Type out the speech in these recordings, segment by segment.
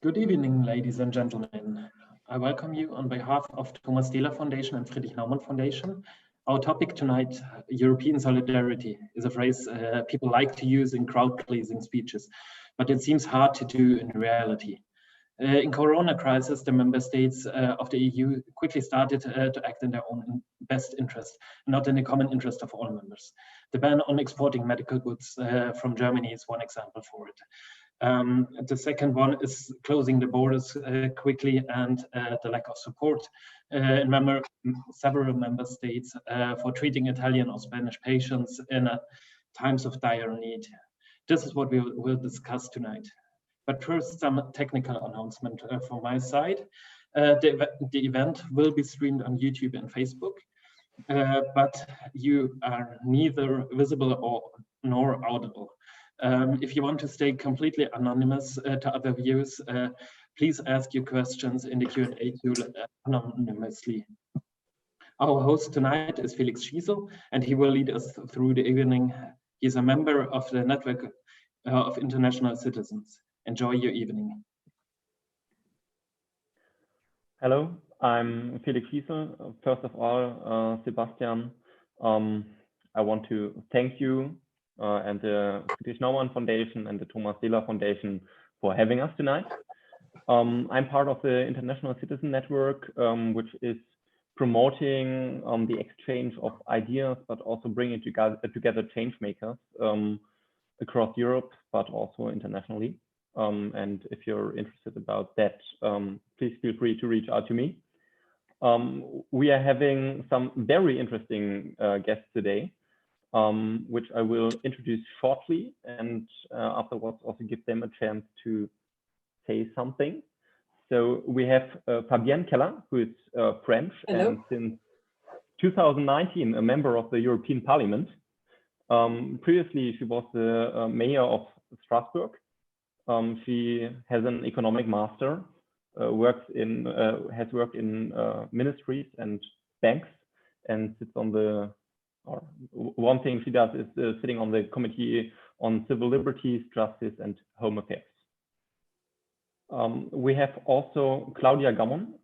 Good evening, ladies and gentlemen. I welcome you on behalf of Thomas Dehler Foundation and Friedrich Naumann Foundation. Our topic tonight, European solidarity, is a phrase people like to use in crowd-pleasing speeches, but it seems hard to do in reality. In Corona crisis, the member states of the EU quickly started to act in their own best interest, not in the common interest of all members. The ban on exporting medical goods from Germany is one example for it. The second one is closing the borders quickly and the lack of support in several member states for treating Italian or Spanish patients in times of dire need. This is what we will discuss tonight. But first, some technical announcement from my side. The event will be streamed on YouTube and Facebook, but you are neither visible nor audible. If you want to stay completely anonymous to other viewers, please ask your questions in the Q&A tool anonymously. Our host tonight is Felix Schiessl, and he will lead us through the evening. He's a member of the Network of International Citizens. Enjoy your evening. Hello, I'm Felix Schiessl. First of all, Sebastian, I want to thank you and the Friedrich Naumann Foundation and the Thomas Dehler Foundation for having us tonight. I'm part of the International Citizen Network, which is promoting the exchange of ideas, but also bringing together change makers across Europe, but also internationally. And if you're interested about that, please feel free to reach out to me. We are having some very interesting guests today, which I will introduce shortly, and afterwards also give them a chance to say something. So we have Fabienne Keller, who is French. Hello. And since 2019 a member of the European Parliament. Previously, she was the mayor of Strasbourg. She has an economic master, has worked in ministries and banks, and sits on the, or one thing she does is sitting on the Committee on Civil Liberties, Justice and Home Affairs. We have also Claudia Gammon.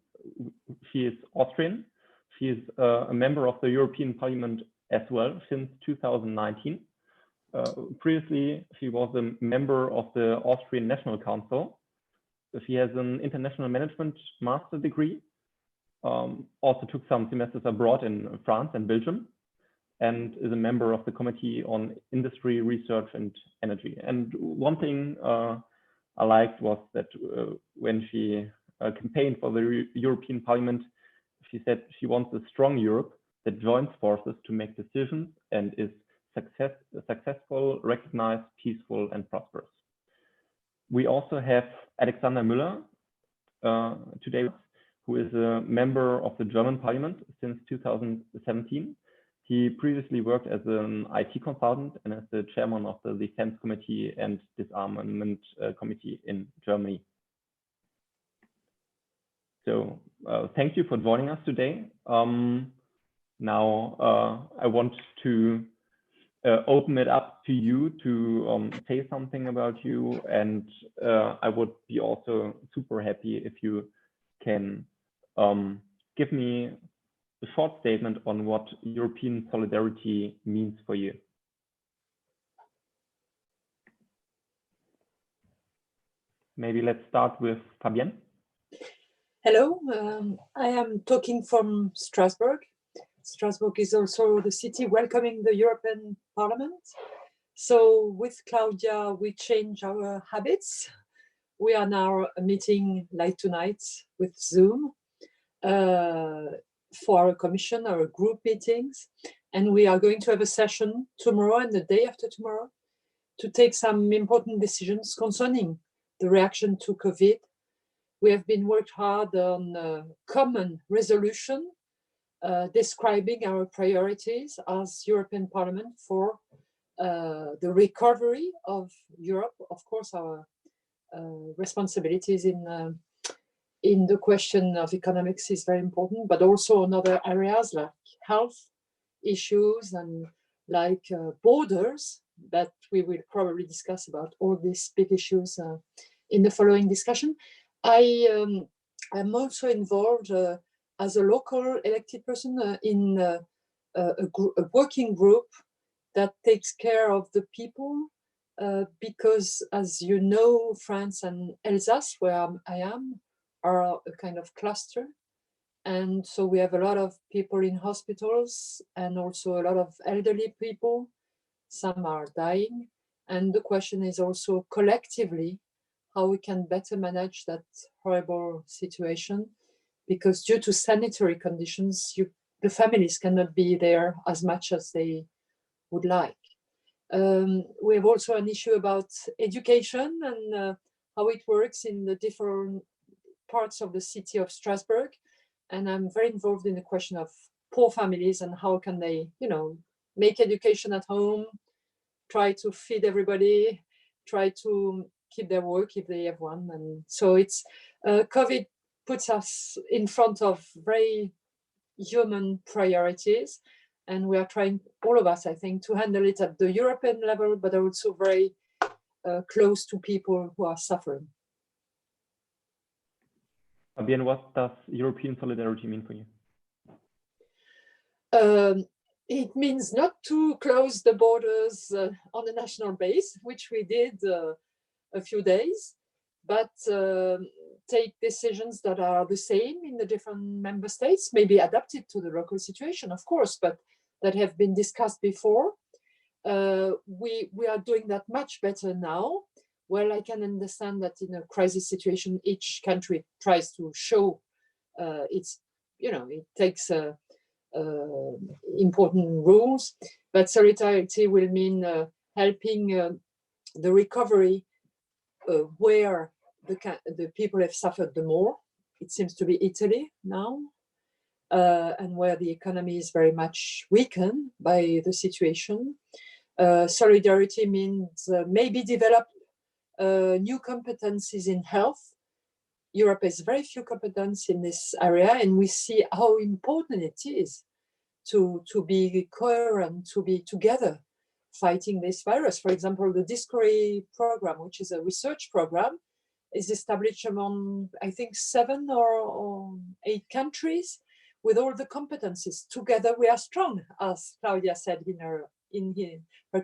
She is Austrian. She is a member of the European Parliament as well since 2019. Previously, she was a member of the Austrian National Council. She has an international management master degree, also took some semesters abroad in France and Belgium, and is a member of the Committee on Industry, Research and Energy. And one thing I liked was that when she campaigned for the European Parliament, she said she wants a strong Europe that joins forces to make decisions and is successful, recognized, peaceful, and prosperous. We also have Alexander Müller today, who is a member of the German Parliament since 2017. He previously worked as an IT consultant and as the chairman of the Defense Committee and Disarmament Committee in Germany. So thank you for joining us today. Now I want to open it up to you to say something about you, and I would be also super happy if you can give me a short statement on what European solidarity means for you. Maybe let's start with Fabienne. Hello, I am talking from Strasbourg. Strasbourg is also the city welcoming the European Parliament. So with Claudia, we change our habits. We are now meeting like tonight with Zoom for our commission, our group meetings. And we are going to have a session tomorrow and the day after tomorrow to take some important decisions concerning the reaction to COVID. We have been worked hard on a common resolution describing our priorities as European Parliament for the recovery of Europe. Of course, our responsibilities in the question of economics is very important, but also in other areas like health issues and like borders that we will probably discuss about all these big issues in the following discussion. I'm also involved as a local elected person in a working group that takes care of the people, because, as you know, France and Alsace, where I am, are a kind of cluster. And so we have a lot of people in hospitals and also a lot of elderly people. Some are dying. And the question is also collectively how we can better manage that horrible situation, because due to sanitary conditions, the families cannot be there as much as they would like. We have also an issue about education and how it works in the different parts of the city of Strasbourg. And I'm very involved in the question of poor families and how can they, make education at home, try to feed everybody, try to keep their work if they have one. And so it's COVID puts us in front of very human priorities, and we are trying, all of us, I think, to handle it at the European level, but also very close to people who are suffering. Fabienne, what does European solidarity mean for you? It means not to close the borders on a national base, which we did a few days, but take decisions that are the same in the different member states, maybe adapted to the local situation, of course, but that have been discussed before. We are doing that much better now. Well, I can understand that in a crisis situation, each country tries to show it takes important rules, but solidarity will mean helping the recovery where the people have suffered the more. It seems to be Italy now, and where the economy is very much weakened by the situation. Solidarity means maybe develop new competencies in health. Europe has very few competencies in this area, and we see how important it is to be coherent, to be together fighting this virus. For example, the Discovery program, which is a research program, is established among, I think, 7 or 8 countries with all the competencies. Together we are strong, as Claudia said in her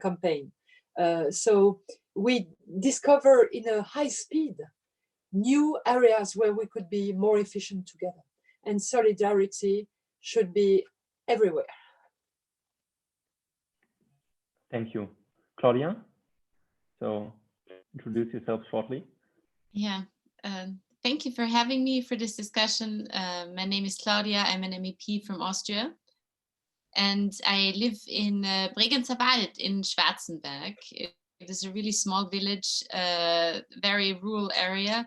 campaign. So we discover in a high speed new areas where we could be more efficient together. And solidarity should be everywhere. Thank you. Claudia, so introduce yourself shortly. Yeah, thank you for having me for this discussion. My name is Claudia. I'm an MEP from Austria. And I live in Bregenzer Wald in Schwarzenberg. It is a really small village, very rural area.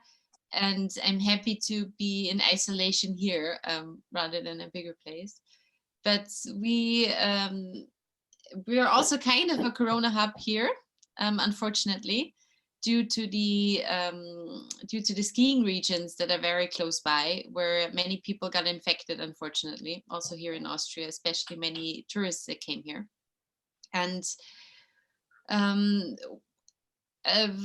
And I'm happy to be in isolation here rather than a bigger place. But we are also kind of a Corona hub here, unfortunately, due to the skiing regions that are very close by, where many people got infected, unfortunately, also here in Austria, especially many tourists that came here. And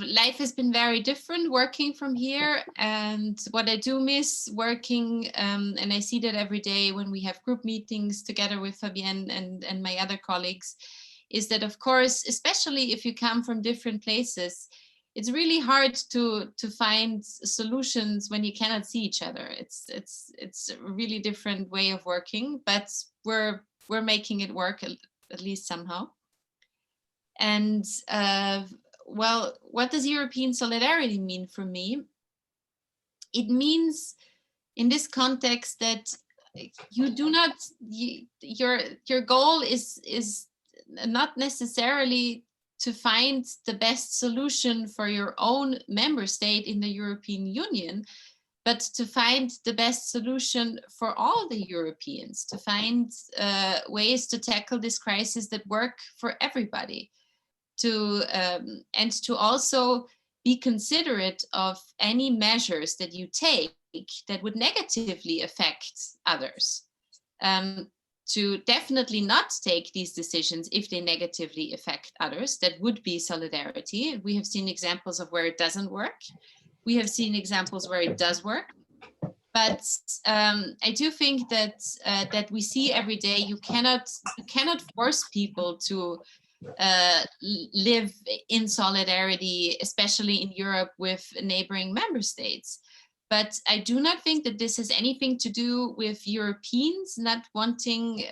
life has been very different working from here, and what I do miss working, and I see that every day when we have group meetings together with Fabienne and my other colleagues, is that, of course, especially if you come from different places, it's really hard to find solutions when you cannot see each other. It's a really different way of working, but we're making it work at least somehow. And well, what does European solidarity mean for me? It means, in this context, that your goal is not necessarily to find the best solution for your own member state in the European Union, but to find the best solution for all the Europeans, to find ways to tackle this crisis that work for everybody, and to also be considerate of any measures that you take that would negatively affect others. To definitely not take these decisions if they negatively affect others. That would be solidarity. We have seen examples of where it doesn't work. we have seen examples where it does work. But I do think that that we see every day you cannot force people to live in solidarity, especially in Europe with neighboring member states. But I do not think that this has anything to do with Europeans not wanting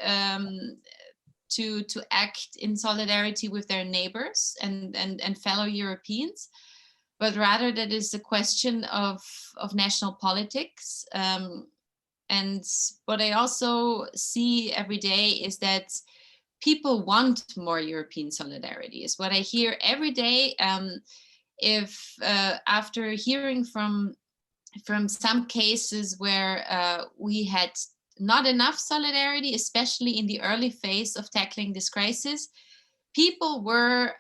to act in solidarity with their neighbors and fellow Europeans, but rather that is a question of national politics. And what I also see every day is that people want more European solidarity, is what I hear every day. If after hearing from some cases where we had not enough solidarity, especially in the early phase of tackling this crisis, people were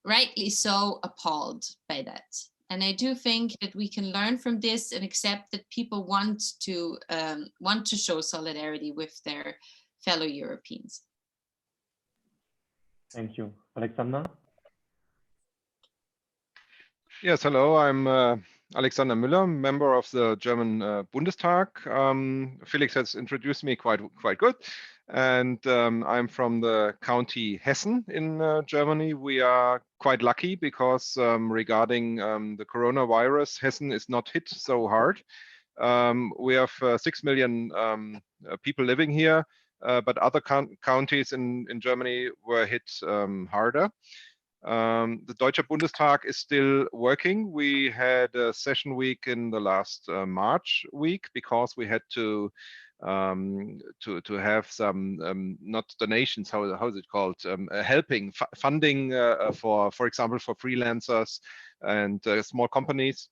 rightly so appalled by that. And I do think that we can learn from this and accept that people want to show solidarity with their fellow Europeans. Thank you. Alexander? Yes, hello, I'm Alexander Müller, member of the German Bundestag. Felix has introduced me quite good. And I'm from the county Hessen in Germany. We are quite lucky because regarding the coronavirus, Hessen is not hit so hard. We have 6 million people living here, but other counties in Germany were hit harder. The Deutsche Bundestag is still working. We had a session week in the last March week because we had to have some not donations, how is it called, helping funding for example for freelancers and small companies.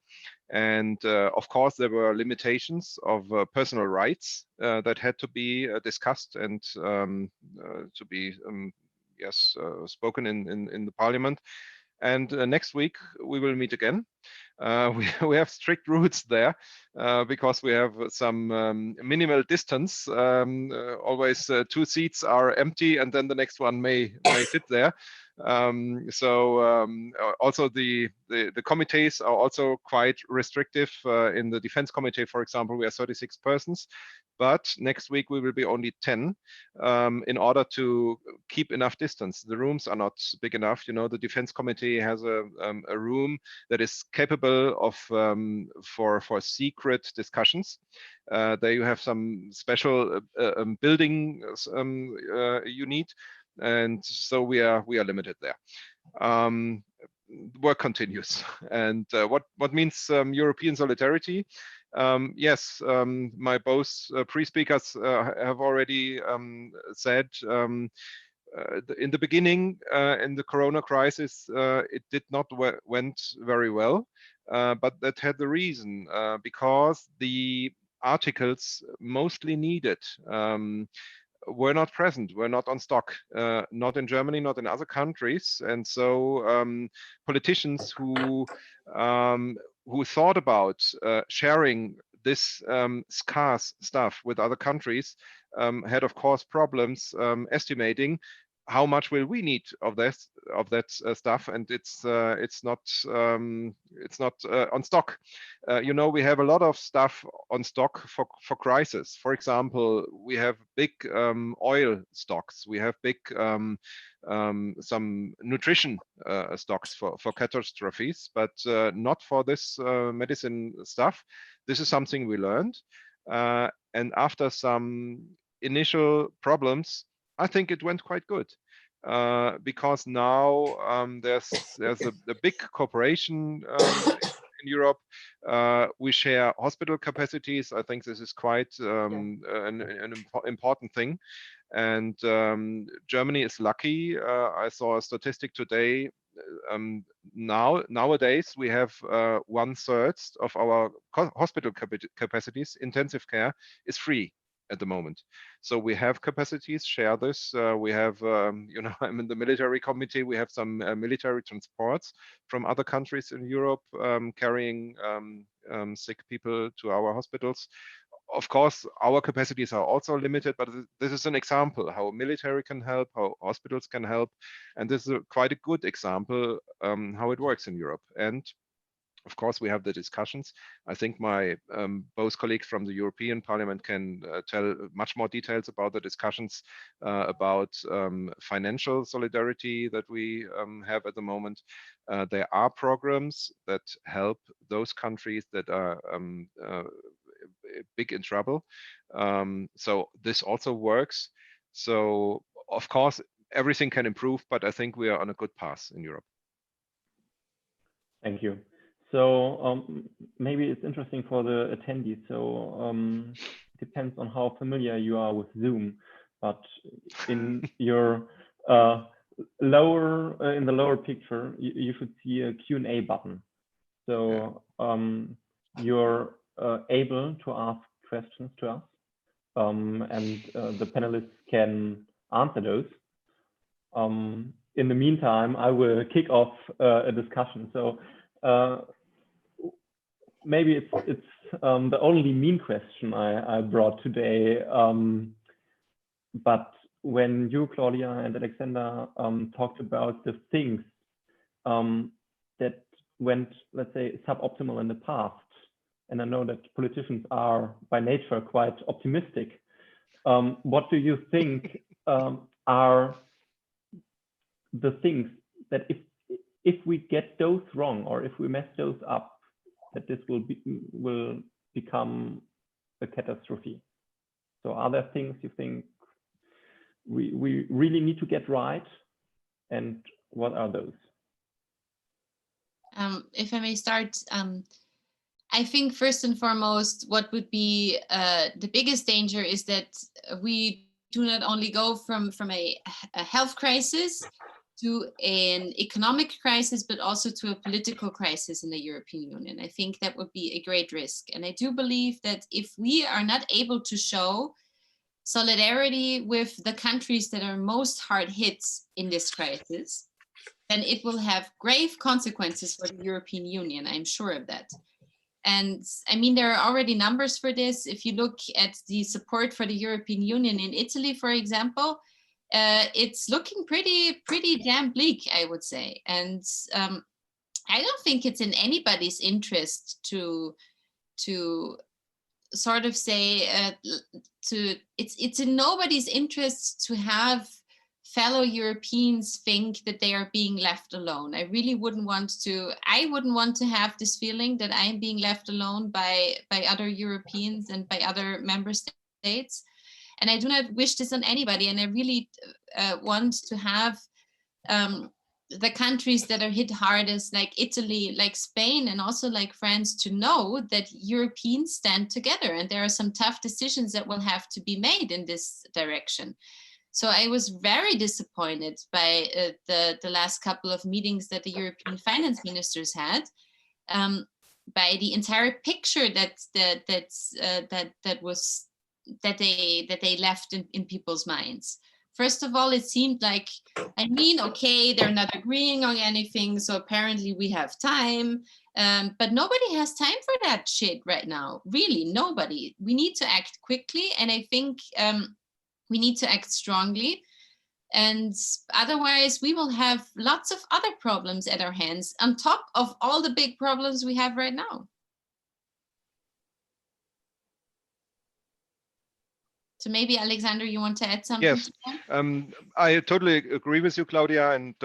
And of course there were limitations of personal rights that had to be discussed and to be spoken in the parliament. And next week we will meet again. We have strict rules there because we have some minimal distance. Always 2 seats are empty and then the next one may sit there. Also the committees are also quite restrictive. In the defense committee, for example, we are 36 persons. But next week we will be only 10 in order to keep enough distance. The rooms are not big enough. You know, the defense committee has a room that is capable of for secret discussions. There you have some special building you need, and so we are limited there. Work continues, and what means European solidarity? Yes, my both pre-speakers have already said in the beginning, in the Corona crisis, it did not went very well, but that had the reason because the articles mostly needed were not present, were not on stock, not in Germany, not in other countries. And so politicians who thought about sharing this scarce stuff with other countries had, of course, problems estimating how much will we need of that stuff, and it's not on stock. You know, we have a lot of stuff on stock for crisis. For example, we have big oil stocks. We have big some nutrition stocks for catastrophes, but not for this medicine stuff. This is something we learned, and after some initial problems, I think it went quite good because now there's a big cooperation in Europe. We share hospital capacities. I think this is quite an important thing. And Germany is lucky. I saw a statistic today. Nowadays we have 1/3 of our hospital capacities. Intensive care is free at the moment. So we have capacities, share this. We have, you know, I'm in the military committee. We have some military transports from other countries in Europe carrying sick people to our hospitals. Of course, our capacities are also limited, but this is an example how military can help, how hospitals can help. And this is quite a good example how it works in Europe. And Of course, we have the discussions. I think my both colleagues from the European Parliament can tell much more details about the discussions about financial solidarity that we have at the moment. There are programs that help those countries that are big in trouble. So this also works. So of course, everything can improve, but I think we are on a good path in Europe. Thank you. So maybe it's interesting for the attendees. So it depends on how familiar you are with Zoom, but in your in the lower picture, you should see a Q&A button. So you're able to ask questions to us, and the panelists can answer those. In the meantime, I will kick off a discussion. So maybe it's the only mean question I brought today, but when you, Claudia, and Alexander talked about the things that went, let's say, suboptimal in the past, and I know that politicians are by nature quite optimistic, what do you think are the things that if we get those wrong, or if we mess those up, that this will become a catastrophe? So are there things you think we really need to get right, and what are those? If I may start, I think first and foremost, what would be the biggest danger is that we do not only go from a health crisis to an economic crisis, but also to a political crisis in the European Union. I think that would be a great risk. And I do believe that if we are not able to show solidarity with the countries that are most hard hit in this crisis, then it will have grave consequences for the European Union. I'm sure of that. And I mean, there are already numbers for this. If you look at the support for the European Union in Italy, for example, it's looking pretty damn bleak, I would say. And I don't think it's in anybody's interest to sort of say it's in nobody's interest to have fellow Europeans think that they are being left alone. I wouldn't want to have this feeling that I'm being left alone by other Europeans and by other member states. And I do not wish this on anybody. And I really want to have the countries that are hit hardest, like Italy, like Spain, and also like France, to know that Europeans stand together. And there are some tough decisions that will have to be made in this direction. So I was very disappointed by the last couple of meetings that the European finance ministers had, by the entire picture that they left in people's minds. First of all, it seemed like, okay, they're not agreeing on anything, so apparently we have time. But nobody has time for that shit right now. Really, nobody. We need to act quickly, and I think we need to act strongly. And otherwise, we will have lots of other problems at our hands on top of all the big problems we have right now. So maybe, Alexander, you want to add something? Yes, I totally agree with you, Claudia. And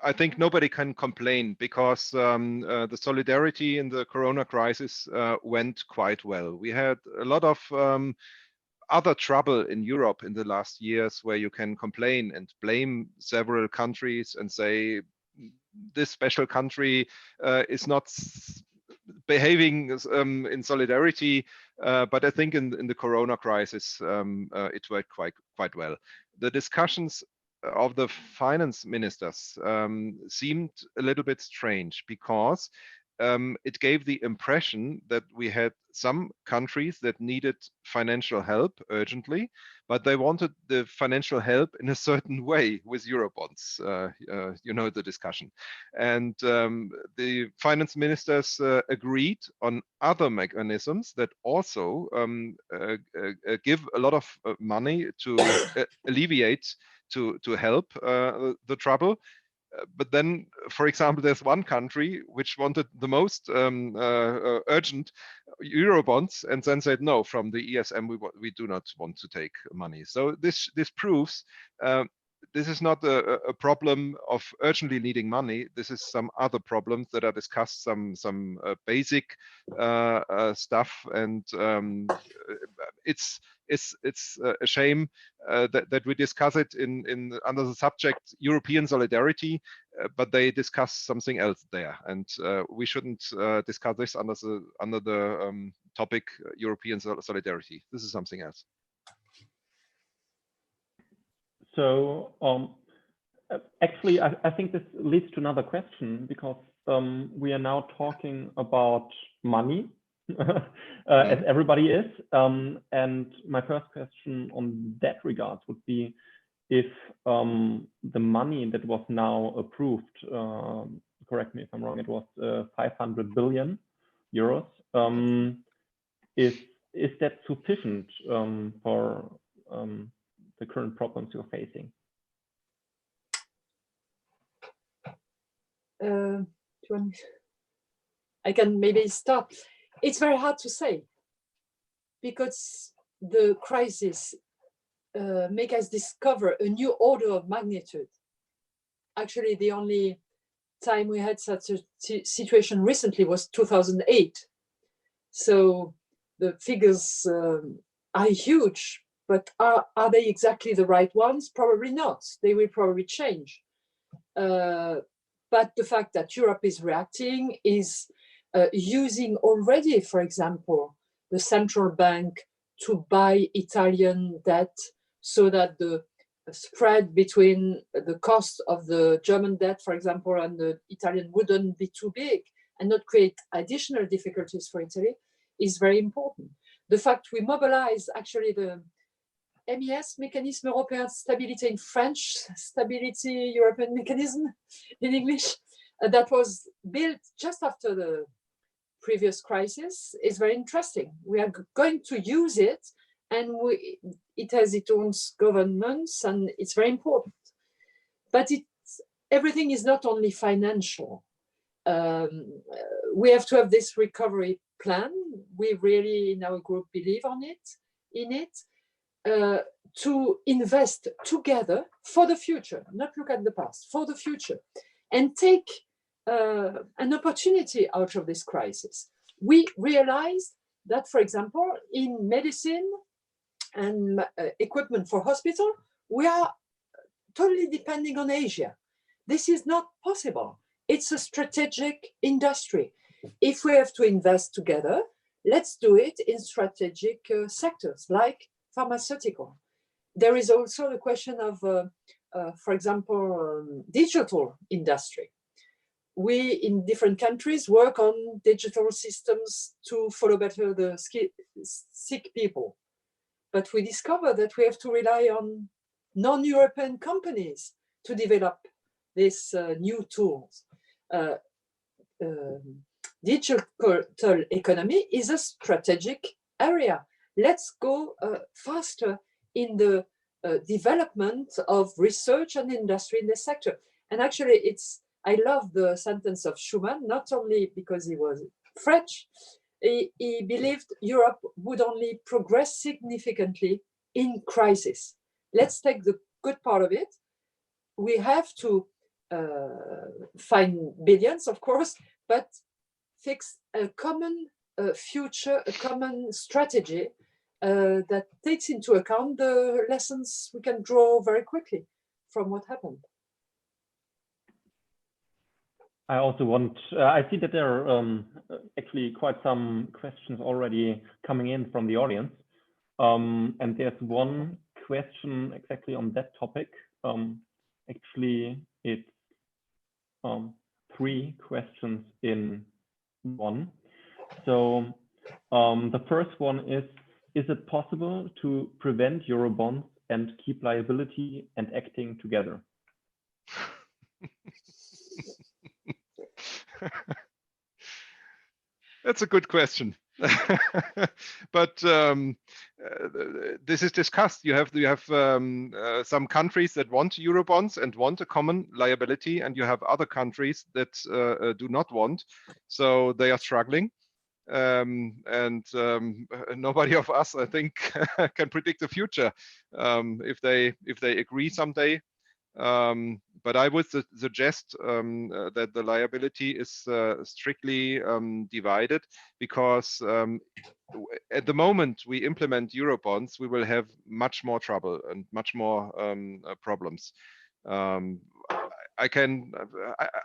I think nobody can complain, because the solidarity in the Corona crisis went quite well. We had a lot of other trouble in Europe in the last years where you can complain and blame several countries and say this special country is not behaving in solidarity, but I think in the Corona crisis it worked quite well. The discussions of the finance ministers seemed a little bit strange, because it gave the impression that we had some countries that needed financial help urgently, but they wanted the financial help in a certain way with Eurobonds, you know, the discussion. And the finance ministers agreed on other mechanisms that also give a lot of money to alleviate, to help the trouble. But then, for example, there's one country which wanted the most urgent Eurobonds and then said no, from the ESM we do not want to take money. So this proves this is not a problem of urgently needing money. This is some other problems that are discussed, some basic stuff, and it's a shame that we discuss it in under the subject European solidarity, but they discuss something else there, and we shouldn't discuss this under the topic European solidarity. This is something else. So actually, I think this leads to another question, because we are now talking about money, as everybody is. And my first question on that regard would be if the money that was now approved, correct me if I'm wrong, it was 500 billion euros. Is that sufficient for the current problems you're facing? I can maybe start. It's very hard to say, because the crisis make us discover a new order of magnitude. Actually, the only time we had such a situation recently was 2008. So the figures are huge, but are they exactly the right ones? Probably not. They will probably change. But the fact that Europe is reacting, is using already, for example, the central bank to buy Italian debt, so that the spread between the cost of the German debt, for example, and the Italian wouldn't be too big and not create additional difficulties for Italy, is very important. The fact we mobilize actually the MES, Mécanisme Européen de Stabilité in French, Stability European Mechanism in English, that was built just after the previous crisis, is very interesting. We are going to use it, and it has its own governments, and it's very important. But everything is not only financial. We have to have this recovery plan. We really, in our group, believe in it, to invest together for the future, not look at the past, for the future, and take an opportunity out of this crisis. We realized that, for example, in medicine and equipment for hospital, we are totally depending on Asia. This is not possible. It's a strategic industry. If we have to invest together, let's do it in strategic sectors like pharmaceutical. There is also the question of, for example, digital industry. We, in different countries, work on digital systems to follow better the sick people. But we discover that we have to rely on non-European companies to develop these new tools. Digital economy is a strategic area. Let's go faster in the development of research and industry in this sector. And actually, I love the sentence of Schuman, not only because he was French. He believed Europe would only progress significantly in crisis. Let's take the good part of it. We have to find billions, of course, but fix a common future, a common strategy that takes into account the lessons we can draw very quickly from what happened. I also want, I see that there are actually quite some questions already coming in from the audience. And there's one question exactly on that topic. Actually, it's 3 questions in one. So the first one is it possible to prevent Eurobonds and keep liability and acting together? That's a good question. But this is discussed. You have some countries that want Eurobonds and want a common liability, and you have other countries that do not want. So they are struggling. Nobody of us, I think, can predict the future if they agree someday. But I would suggest that the liability is strictly divided, because at the moment we implement Eurobonds, we will have much more trouble and much more problems. I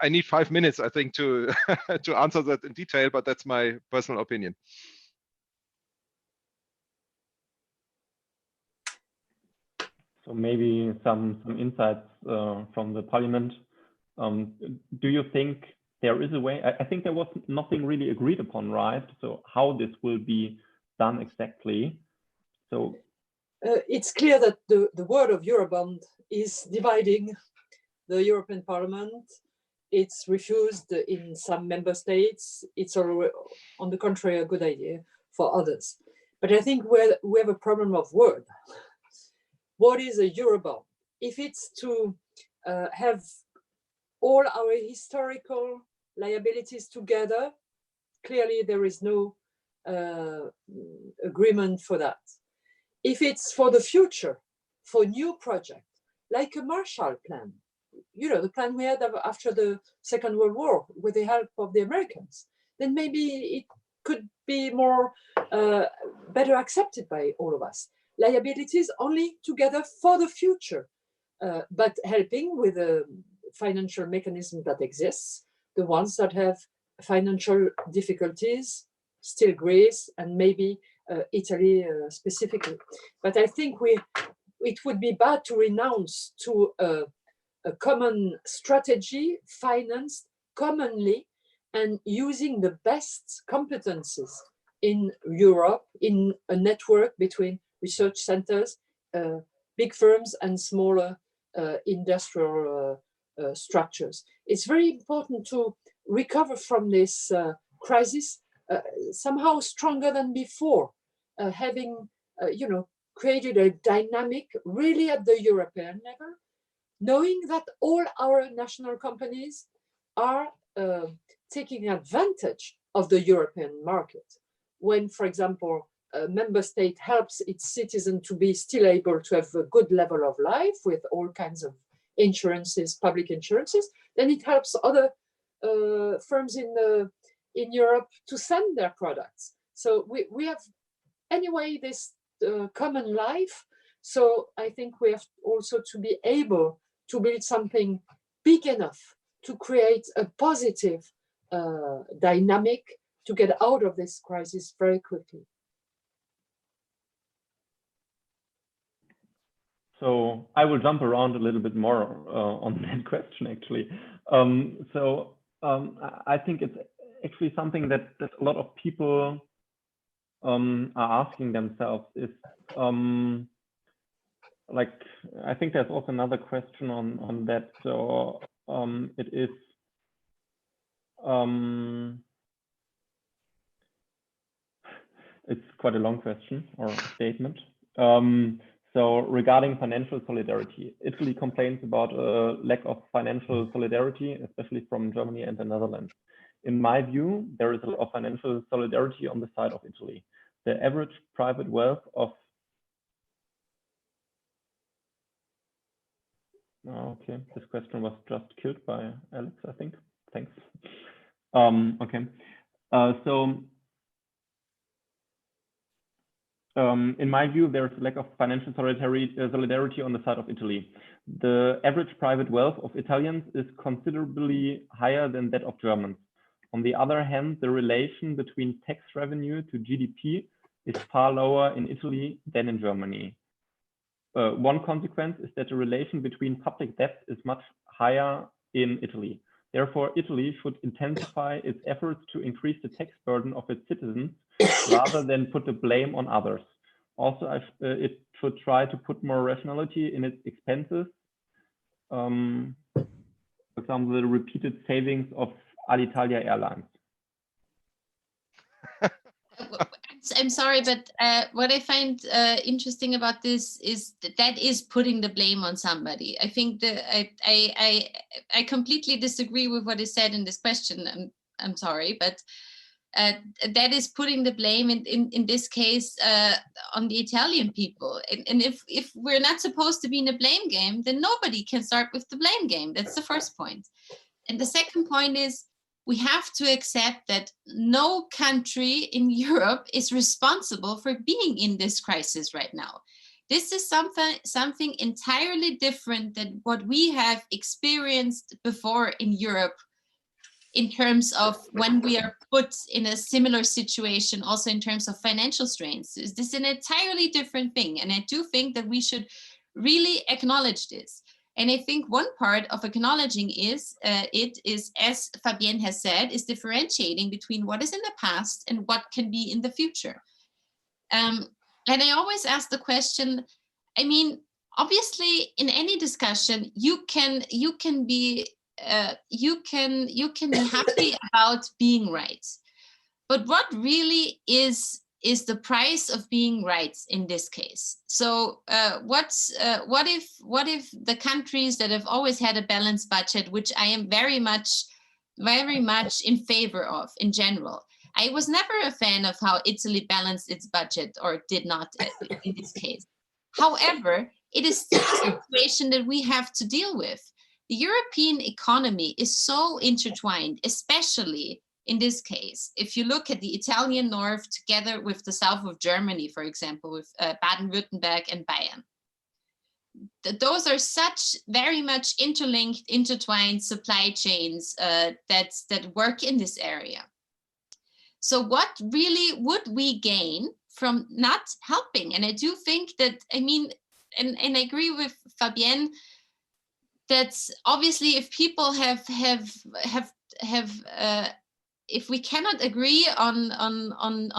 need 5 minutes, I think, to to answer that in detail, but that's my personal opinion. So maybe some insights from the parliament. Do you think there is a way? I think there was nothing really agreed upon, right? So how this will be done exactly? So it's clear that the word of Eurobond is dividing the European Parliament. It's refused in some member states. It's already, on the contrary, a good idea for others. But I think we have a problem of word. What is a Eurobond? If it's to have all our historical liabilities together, clearly there is no agreement for that. If it's for the future, for new projects, like a Marshall Plan, you know, the plan we had after the Second World War with the help of the Americans, then maybe it could be more better accepted by all of us. Liabilities only together for the future, but helping with a financial mechanism that exists, the ones that have financial difficulties, still Greece and maybe Italy specifically. But I think it would be bad to renounce to a common strategy financed commonly and using the best competences in Europe, in a network between research centers, big firms and smaller industrial structures. It's very important to recover from this crisis somehow stronger than before, having created a dynamic really at the European level, knowing that all our national companies are taking advantage of the European market. When, for example, a member state helps its citizens to be still able to have a good level of life with all kinds of insurances, public insurances, then it helps other firms in Europe to send their products. So we have anyway this common life. So I think we have also to be able to build something big enough to create a positive dynamic to get out of this crisis very quickly. So I will jump around a little bit more on that question, actually. I think it's actually something that a lot of people are asking themselves is, like, I think there's also another question on that. So it is, it's quite a long question or statement. So regarding financial solidarity, Italy complains about a lack of financial solidarity, especially from Germany and the Netherlands. In my view, there is a lot of financial solidarity on the side of Italy. The average private wealth of okay, this question was just killed by Alex, I think. Thanks. Okay. In my view, there's a lack of financial solidarity on the side of Italy. The average private wealth of Italians is considerably higher than that of Germans. On the other hand, the relation between tax revenue to GDP is far lower in Italy than in Germany. One consequence is that the relation between public debt is much higher in Italy. Therefore, Italy should intensify its efforts to increase the tax burden of its citizens rather than put the blame on others. Also, it should try to put more rationality in its expenses. For example, the repeated savings of Alitalia Airlines. I'm sorry, but what I find interesting about this is that is putting the blame on somebody. I think that I completely disagree with what is said in this question. I'm sorry, but that is putting the blame in this case on the Italian people. And if we're not supposed to be in a blame game, then nobody can start with the blame game. That's the first point. And the second point is, we have to accept that no country in Europe is responsible for being in this crisis right now. This is something entirely different than what we have experienced before in Europe in terms of when we are put in a similar situation, also in terms of financial strains. This is an entirely different thing. And I do think that we should really acknowledge this. And I think one part of acknowledging is, as Fabienne has said, is differentiating between what is in the past and what can be in the future. And I always ask the question, I mean, obviously in any discussion, you can be happy about being right. But what really is the price of being right in this case? So what if the countries that have always had a balanced budget, which I am very much in favor of in general. I was never a fan of how Italy balanced its budget, or did not in this case. However, it is still a situation that we have to deal with. The European economy is so intertwined, especially in this case. If you look at the Italian north together with the south of Germany, for example, with Baden-Württemberg and Bayern. Those are such very much interlinked, intertwined supply chains that work in this area. So what really would we gain from not helping? And I do think that, I mean, and I agree with Fabienne, that obviously if people if we cannot agree on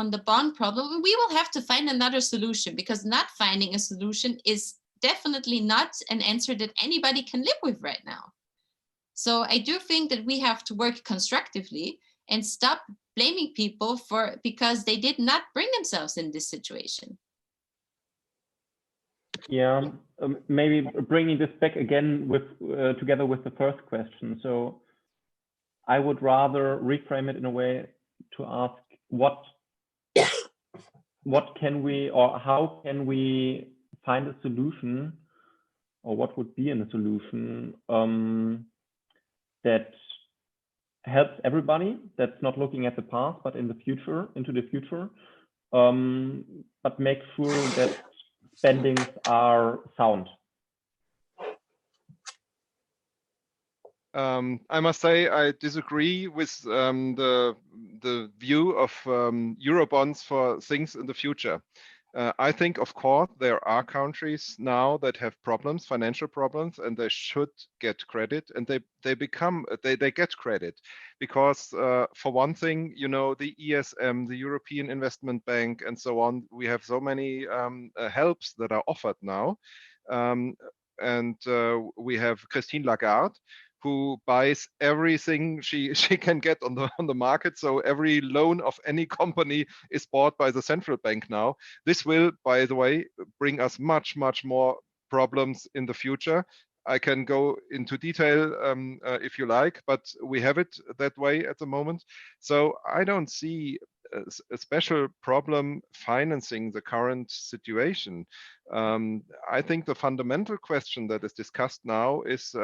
the bond problem, we will have to find another solution, because not finding a solution is definitely not an answer that anybody can live with right now. So I do think that we have to work constructively and stop blaming people because they did not bring themselves in this situation. Yeah, maybe bringing this back again with together with the first question. So I would rather reframe it in a way to ask what can we, or how can we find a solution, or what would be in a solution that helps everybody, that's not looking at the past but in the future, into the future, but make sure that spendings are sound. I must say I disagree with the view of Eurobonds for things in the future. I think, of course, there are countries now that have problems, financial problems, and they should get credit, and they get credit because, for one thing, you know, the ESM, the European Investment Bank, and so on, we have so many helps that are offered now, and we have Christine Lagarde, who buys everything she can get on the market. So every loan of any company is bought by the central bank now. This will, by the way, bring us much more problems in the future. I can go into detail if you like, but we have it that way at the moment. So I don't see a special problem financing the current situation. I think the fundamental question that is discussed now is,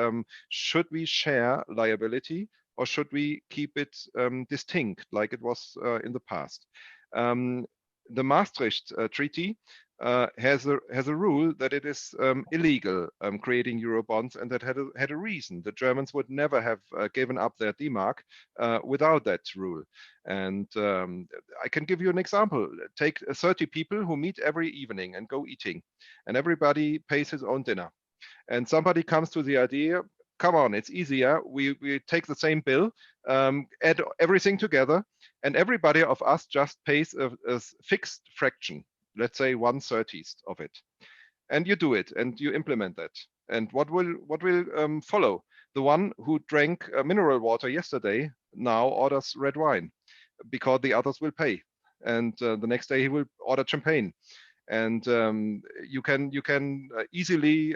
should we share liability or should we keep it distinct like it was in the past? The Maastricht Treaty has a rule that it is illegal creating Eurobonds, and that had a reason. The Germans would never have given up their D-Mark without that rule. And I can give you an example. Take 30 people who meet every evening and go eating, and everybody pays his own dinner. And somebody comes to the idea, come on, it's easier. We take the same bill, add everything together, and everybody of us just pays a fixed fraction. Let's say 1/30 of it, and you do it and you implement that. And what will follow? The one who drank mineral water yesterday now orders red wine because the others will pay. and the next day he will order champagne. And you can easily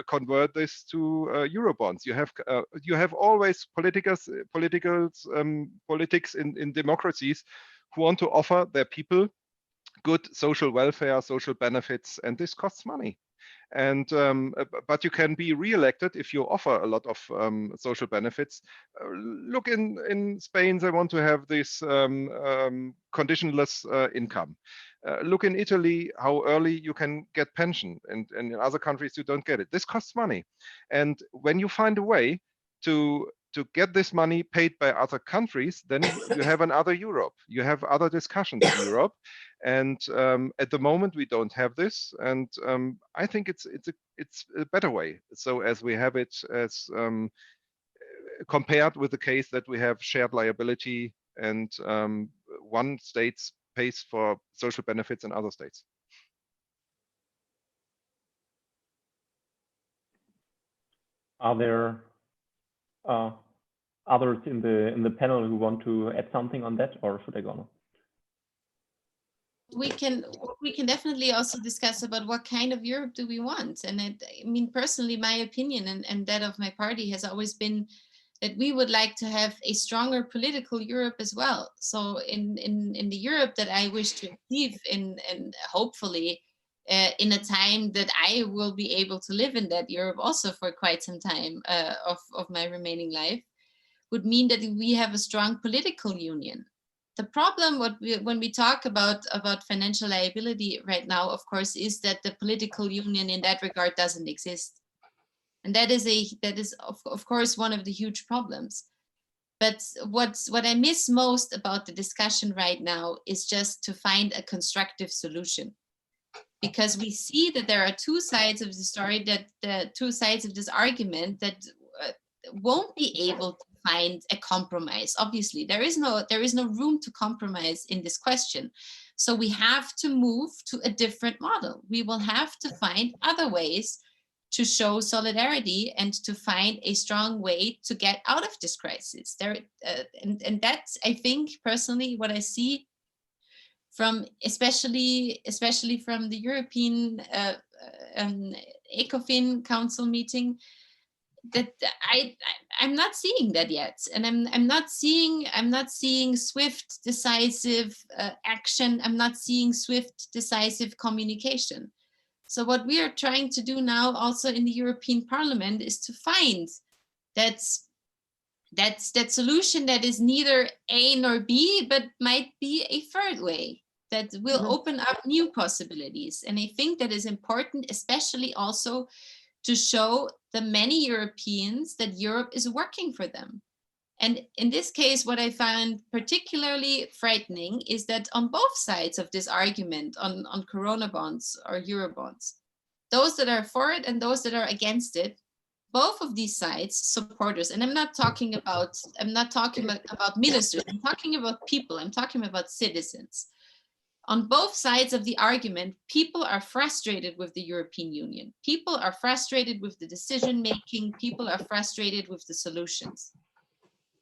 convert this to Eurobonds. You have always politics in democracies who want to offer their people good social welfare, social benefits, and this costs money. And but you can be re-elected if you offer a lot of social benefits. Look in Spain, they want to have this conditionless income. Look in Italy, how early you can get pension, and in other countries you don't get it. This costs money, and when you find a way to get this money paid by other countries, then you have another Europe. You have other discussions in Europe, and at the moment we don't have this. And I think it's a better way. So as we have it as compared with the case that we have shared liability, and one state pays for social benefits in other states. Are there others in the panel who want to add something on that, or should I go on? We can definitely also discuss about what kind of Europe do we want. And I mean, personally, my opinion and that of my party has always been that we would like to have a stronger political Europe as well. So in the Europe that I wish to achieve and hopefully in a time that I will be able to live in that Europe also for quite some time of my remaining life, would mean that we have a strong political union. The problem when we talk about financial liability right now, of course, is that the political union in that regard doesn't exist. And that is of course one of the huge problems. But what I miss most about the discussion right now is just to find a constructive solution. Because we see that there are two sides of the story, that the two sides of this argument that won't be able to find a compromise. Obviously, there is no room to compromise in this question. So we have to move to a different model. We will have to find other ways to show solidarity and to find a strong way to get out of this crisis. And that's, I think, personally, what I see from especially from the European ECOFIN Council meeting, that I'm not seeing that yet, and I'm not seeing swift, decisive action. I'm not seeing swift, decisive communication. So what we are trying to do now, also in the European Parliament, is to find that solution that is neither A nor B, but might be a third way that will open up new possibilities. And I think that is important, especially also to show the many Europeans that Europe is working for them. And in this case, what I found particularly frightening is that on both sides of this argument on Corona bonds or Eurobonds, those that are for it and those that are against it, both of these sides, supporters, and I'm not talking about ministers, I'm talking about people, I'm talking about citizens. On both sides of the argument, people are frustrated with the European Union. People are frustrated with the decision-making. People are frustrated with the solutions.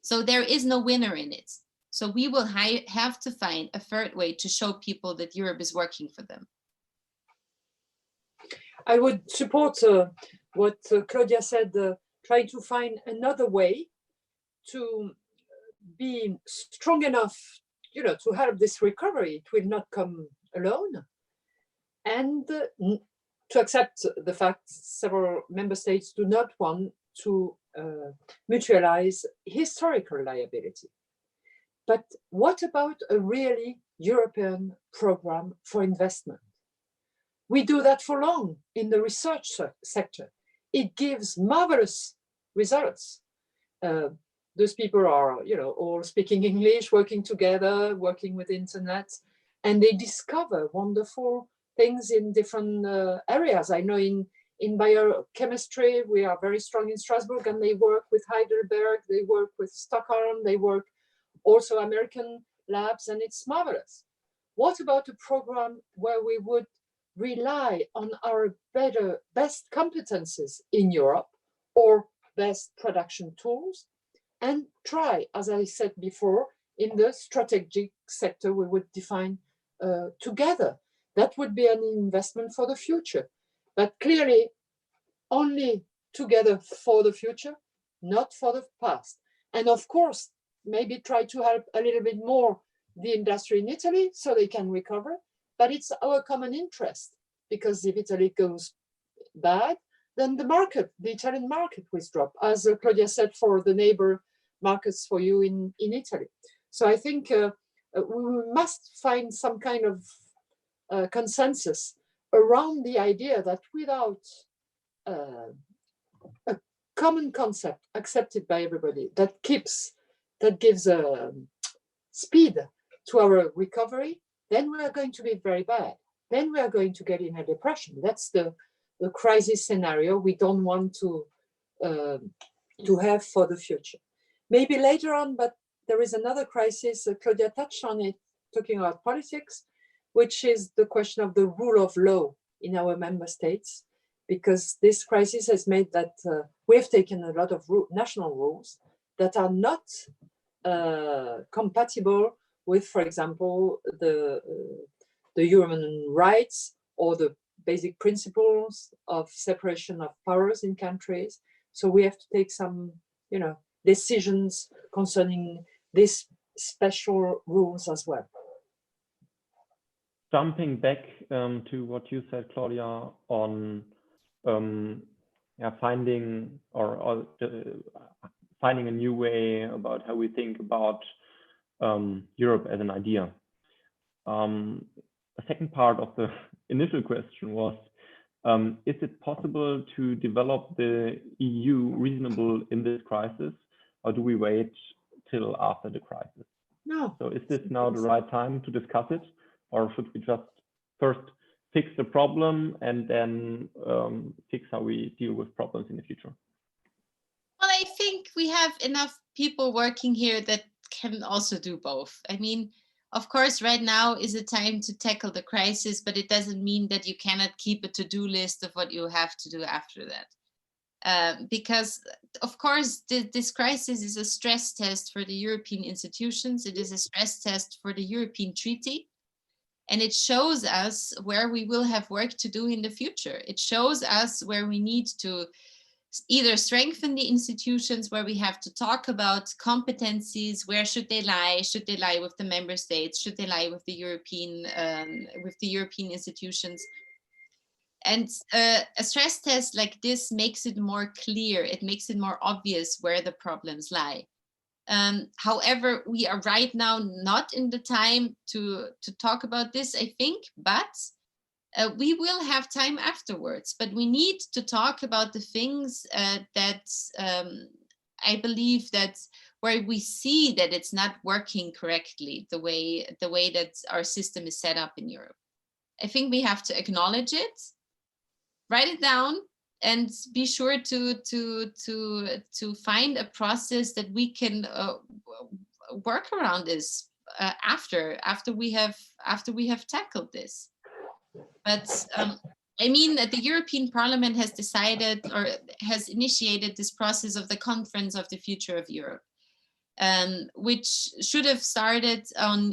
So there is no winner in it. So we will have to find a third way to show people that Europe is working for them. I would support what Claudia said, trying to find another way to be strong enough, to help this recovery. It will not come alone. And to accept the fact several member states do not want to mutualize historical liability. But what about a really European program for investment? We do that for long in the research sector. It gives marvelous results. Those people are, all speaking English, working together, working with internet, and they discover wonderful things in different areas. I know in biochemistry, we are very strong in Strasbourg, and they work with Heidelberg, they work with Stockholm, they work also American labs, and it's marvelous. What about a program where we would rely on our best competences in Europe or best production tools, and try, as I said before, in the strategic sector we would define together. That would be an investment for the future, but clearly only together for the future, not for the past. And of course, maybe try to help a little bit more the industry in Italy so they can recover, but it's our common interest, because if Italy goes bad, then the market, the Italian market will drop, as Claudia said, for the neighbor markets for you in Italy. So I think we must find some kind of consensus around the idea that without a common concept accepted by everybody that gives speed to our recovery, then we are going to be very bad. Then we are going to get in a depression. That's the crisis scenario we don't want to have for the future. Maybe later on, but there is another crisis, Claudia touched on it, talking about politics, which is the question of the rule of law in our member states, because this crisis has made that we have taken a lot of national rules that are not compatible with, for example, the human rights or the basic principles of separation of powers in countries. So we have to take some, decisions concerning these special rules as well. Jumping back to what you said, Claudia, on finding finding a new way about how we think about Europe as an idea. The second part of the initial question was, is it possible to develop the EU reasonable in this crisis, or do we wait till after the crisis? No. So is this now the right time to discuss it, or should we just first fix the problem and then fix how we deal with problems in the future? Well, I think we have enough people working here that can also do both. I mean, of course, right now is a time to tackle the crisis, but it doesn't mean that you cannot keep a to-do list of what you have to do after that. Because, of course, this crisis is a stress test for the European institutions. It is a stress test for the European Treaty. And it shows us where we will have work to do in the future. It shows us where we need to either strengthen the institutions, where we have to talk about competencies, where should they lie? Should they lie with the member states? Should they lie with the European institutions? And a stress test like this makes it more clear. It makes it more obvious where the problems lie. However, we are right now not in the time to talk about this, I think, but we will have time afterwards. But we need to talk about the things that I believe that where we see that it's not working correctly, the way that our system is set up in Europe. I think we have to acknowledge it, write it down, and be sure to find a process that we can work around this after we have tackled this. But I mean that the European Parliament has decided or has initiated this process of the Conference of the Future of Europe, which should have started on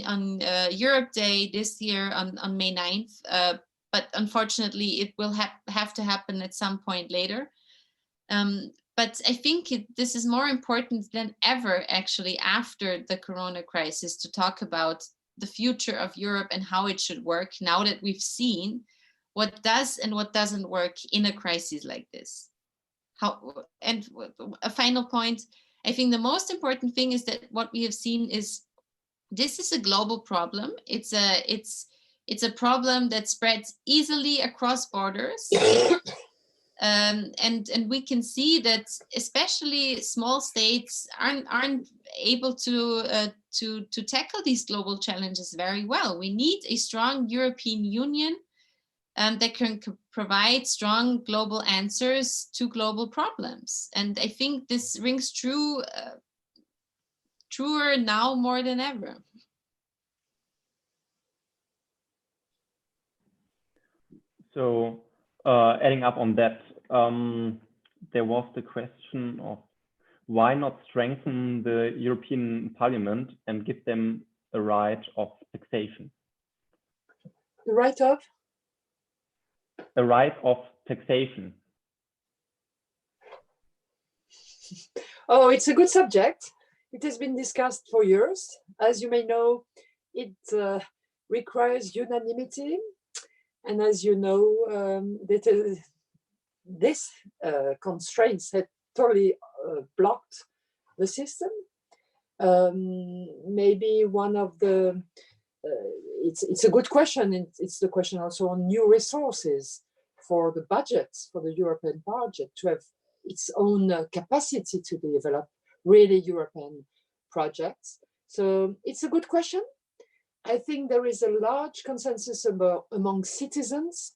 Europe Day this year on May 9th. But unfortunately, it will have to happen at some point later. But I think this is more important than ever, actually, after the Corona crisis, to talk about the future of Europe and how it should work now that we've seen what does and what doesn't work in a crisis like this. And a final point, I think the most important thing is that what we have seen is this is a global problem. It's a problem that spreads easily across borders. And we can see that especially small states aren't able to tackle these global challenges very well. We need a strong European Union that can provide strong global answers to global problems. And I think this rings true, truer now more than ever. So adding up on that, there was the question of why not strengthen the European Parliament and give them a right of taxation? The right of? A right of taxation. Oh, it's a good subject. It has been discussed for years. As you may know, it requires unanimity. And as you know, this constraints had totally blocked the system. Maybe one of the, it's a good question. It's the question also on new resources for the budget, for the European budget, to have its own capacity to develop really European projects. So it's a good question. I think there is a large consensus among citizens.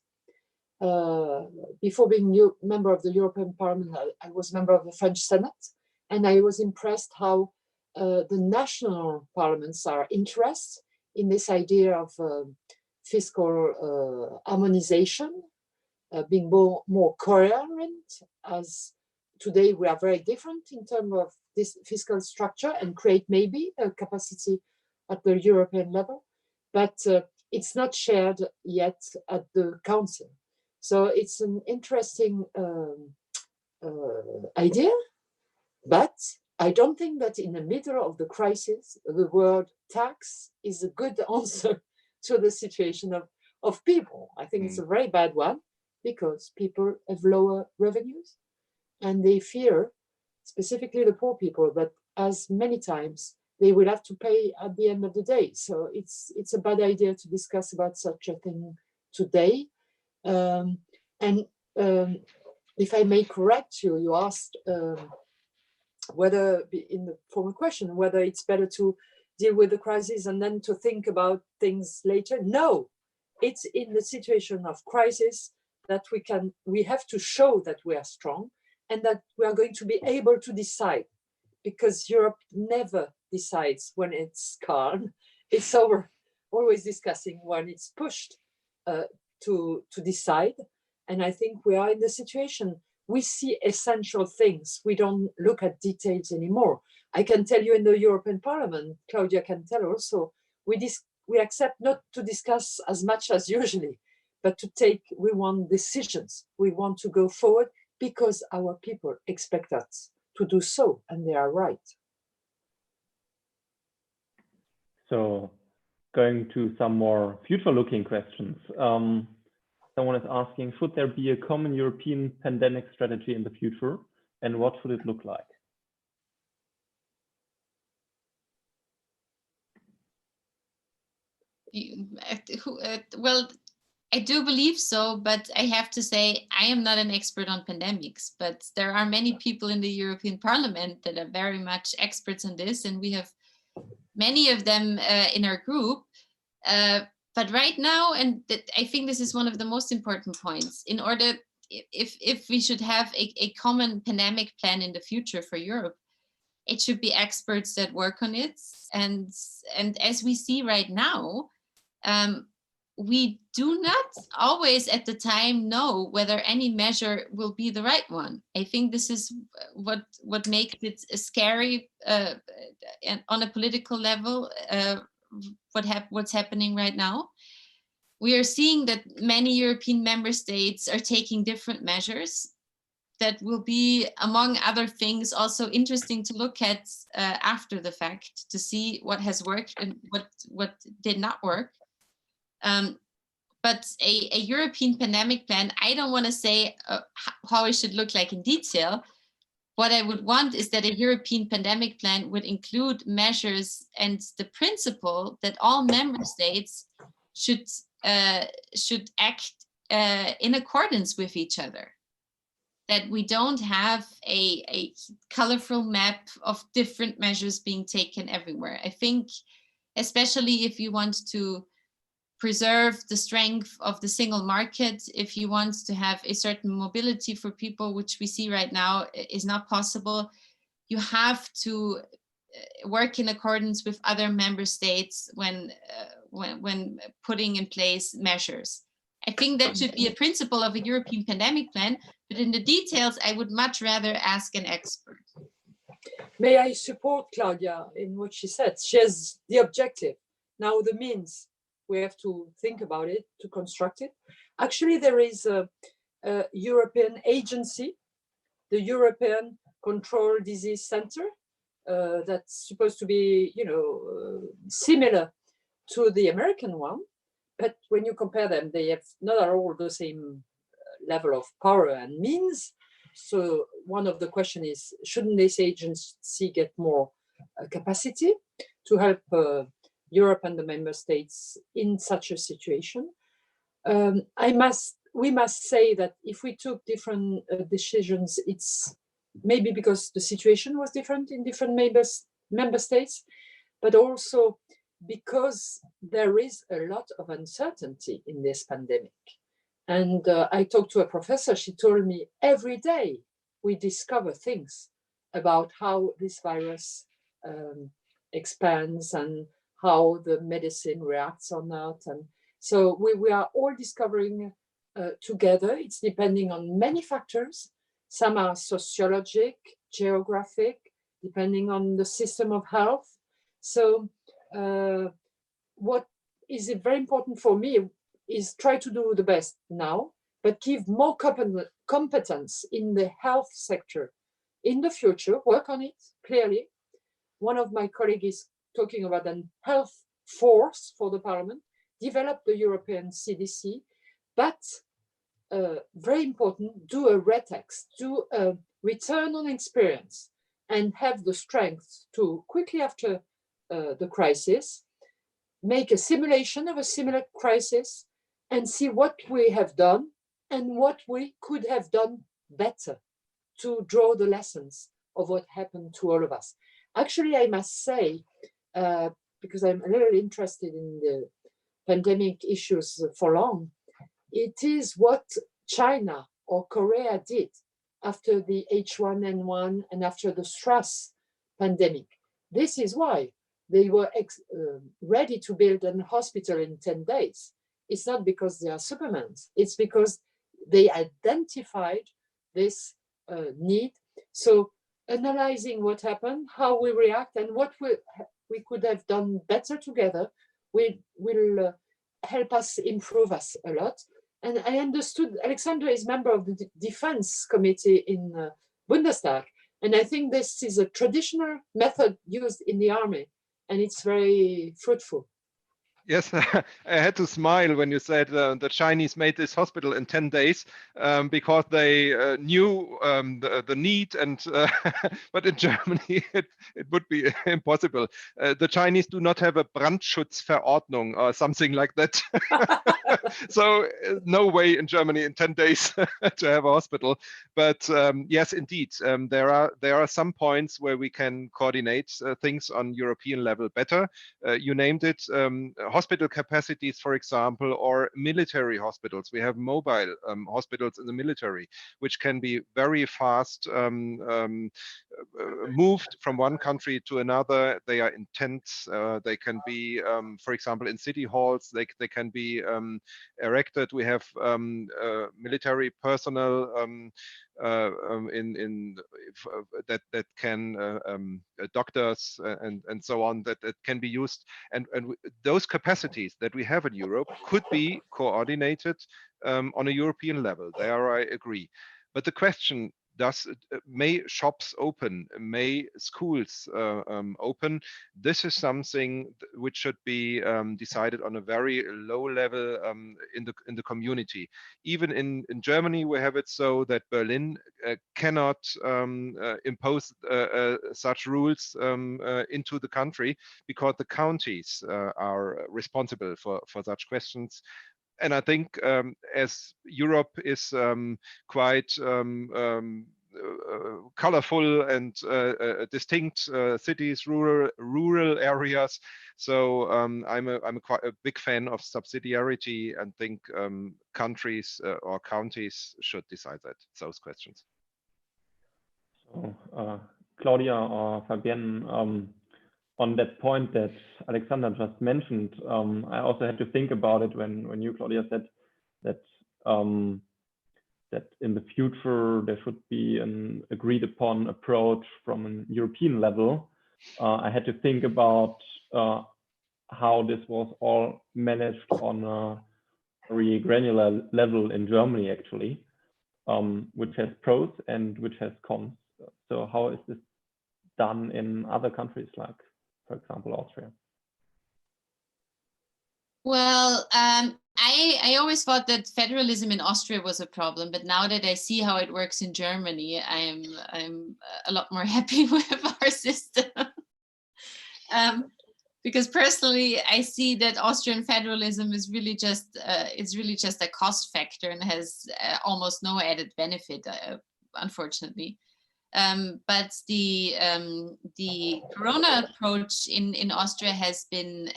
Before being member of the European Parliament, I was member of the French Senate, and I was impressed how the national parliaments are interested in this idea of fiscal harmonization, being more coherent, as today we are very different in terms of this fiscal structure, and create maybe a capacity at the European level, but it's not shared yet at the Council. So it's an interesting idea, but I don't think that in the middle of the crisis, the word tax is a good answer to the situation of people. I think it's a very bad one, because people have lower revenues and they fear, specifically the poor people, that as many times they will have to pay at the end of the day. So it's a bad idea to discuss about such a thing today. If I may correct you, you asked whether, in the former question, whether it's better to deal with the crisis and then to think about things later. No, it's in the situation of crisis that we have to show that we are strong and that we are going to be able to decide, because Europe never decides when it's calm. It's always discussing when it's pushed to decide. And I think we are in the situation. We see essential things. We don't look at details anymore. I can tell you in the European Parliament, Claudia can tell also, we accept not to discuss as much as usually, but we want decisions. We want to go forward because our people expect us to do so, and they are right. So going to some more future-looking questions. Someone is asking, should there be a common European pandemic strategy in the future, and what should it look like? Well, I do believe so, but I have to say I am not an expert on pandemics, but there are many people in the European Parliament that are very much experts on this, and we have many of them in our group. But right now, and I think this is one of the most important points, in order, if we should have a common pandemic plan in the future for Europe, it should be experts that work on it. And as we see right now, we do not always at the time know whether any measure will be the right one. I think this is what makes it scary on a political level, what's happening right now. We are seeing that many European member states are taking different measures that will be, among other things, also interesting to look at after the fact, to see what has worked and what did not work. But a European pandemic plan, I don't want to say how it should look like in detail. What I would want is that a European pandemic plan would include measures and the principle that all member states should act in accordance with each other. That we don't have a colorful map of different measures being taken everywhere. I think, especially if you want to preserve the strength of the single market, if you want to have a certain mobility for people, which we see right now is not possible, you have to work in accordance with other member states when putting in place measures. I think that should be a principle of a European pandemic plan, but in the details, I would much rather ask an expert. May I support Claudia in what she said? She has the objective. Now the means, we have to think about it, to construct it. Actually, there is a European agency, the European Control Disease Center, that's supposed to be, similar to the American one. But when you compare them, they have not at all the same level of power and means. So one of the questions is, shouldn't this agency get more capacity to help Europe and the member states in such a situation? We must say that if we took different decisions, it's maybe because the situation was different in different member states, but also because there is a lot of uncertainty in this pandemic. And I talked to a professor, she told me every day we discover things about how this virus expands and how the medicine reacts or not. And so we are all discovering together. It's depending on many factors. Some are sociologic, geographic, depending on the system of health. So what is very important for me is try to do the best now, but give more competence in the health sector in the future, work on it clearly. One of my colleagues is talking about a health force for the parliament, develop the European CDC, but very important, do a retext, do a return on experience and have the strength to quickly after the crisis, make a simulation of a similar crisis and see what we have done and what we could have done better to draw the lessons of what happened to all of us. Actually, I must say, because I'm a little interested in the pandemic issues for long, it is what China or Korea did after the H1N1 and after the SARS pandemic. This is why they were ready to build a hospital in 10 days. It's not because they are Supermans, it's because they identified this need. So analyzing what happened, how we react, and what we could have done better together will help us improve us a lot. And I understood Alexander is member of the Defense Committee in Bundestag. And I think this is a traditional method used in the army, and it's very fruitful. Yes, I had to smile when you said the Chinese made this hospital in 10 days because they knew the need, and but in Germany it would be impossible. The Chinese do not have a Brandschutzverordnung or something like that. So no way in Germany in 10 days to have a hospital. But yes, indeed, there are some points where we can coordinate things on European level better. You named it. Hospital capacities, for example, or military hospitals. We have mobile hospitals in the military, which can be very fast moved from one country to another. They are in tents. They can be, for example, in city halls. They can be erected. We have military personnel that can doctors and so on that can be used, and those capacities that we have in Europe could be coordinated on a European level. There I agree, but the question: may shops open? May schools open? This is something which should be decided on a very low level in the community. Even in Germany, we have it so that Berlin cannot impose such rules into the country because the counties are responsible for such questions. And I think as Europe is quite colorful and distinct cities, rural areas, so I'm quite a big fan of subsidiarity and think countries or counties should decide those questions. So, Claudia or Fabienne, on that point that Alexander just mentioned, I also had to think about it when you, Claudia, said that that in the future there should be an agreed upon approach from a European level, I had to think about how this was all managed on a very granular level in Germany, actually, which has pros and which has cons. So how is this done in other countries, like, for example, Austria? Well, I always thought that federalism in Austria was a problem, but now that I see how it works in Germany, I'm a lot more happy with our system. Because personally, I see that Austrian federalism is really just a cost factor and has almost no added benefit, unfortunately. But the Corona approach in Austria has been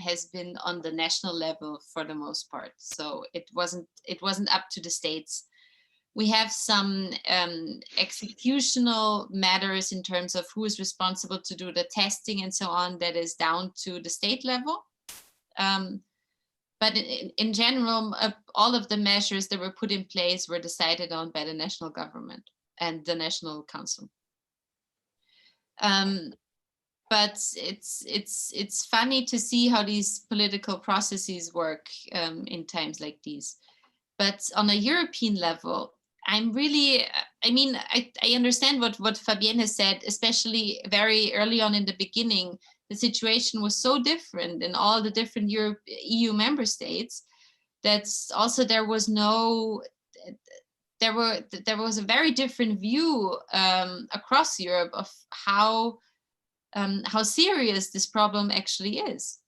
on the national level for the most part. So it wasn't up to the states. We have some executional matters in terms of who is responsible to do the testing and so on, that is down to the state level. But in general, all of the measures that were put in place were decided on by the national government and the National Council. But it's funny to see how these political processes work in times like these. But on a European level, I'm really, I understand what Fabienne has said, especially very early on in the beginning. The situation was so different in all the different EU member states that also there was a very different view across Europe of how serious this problem actually is.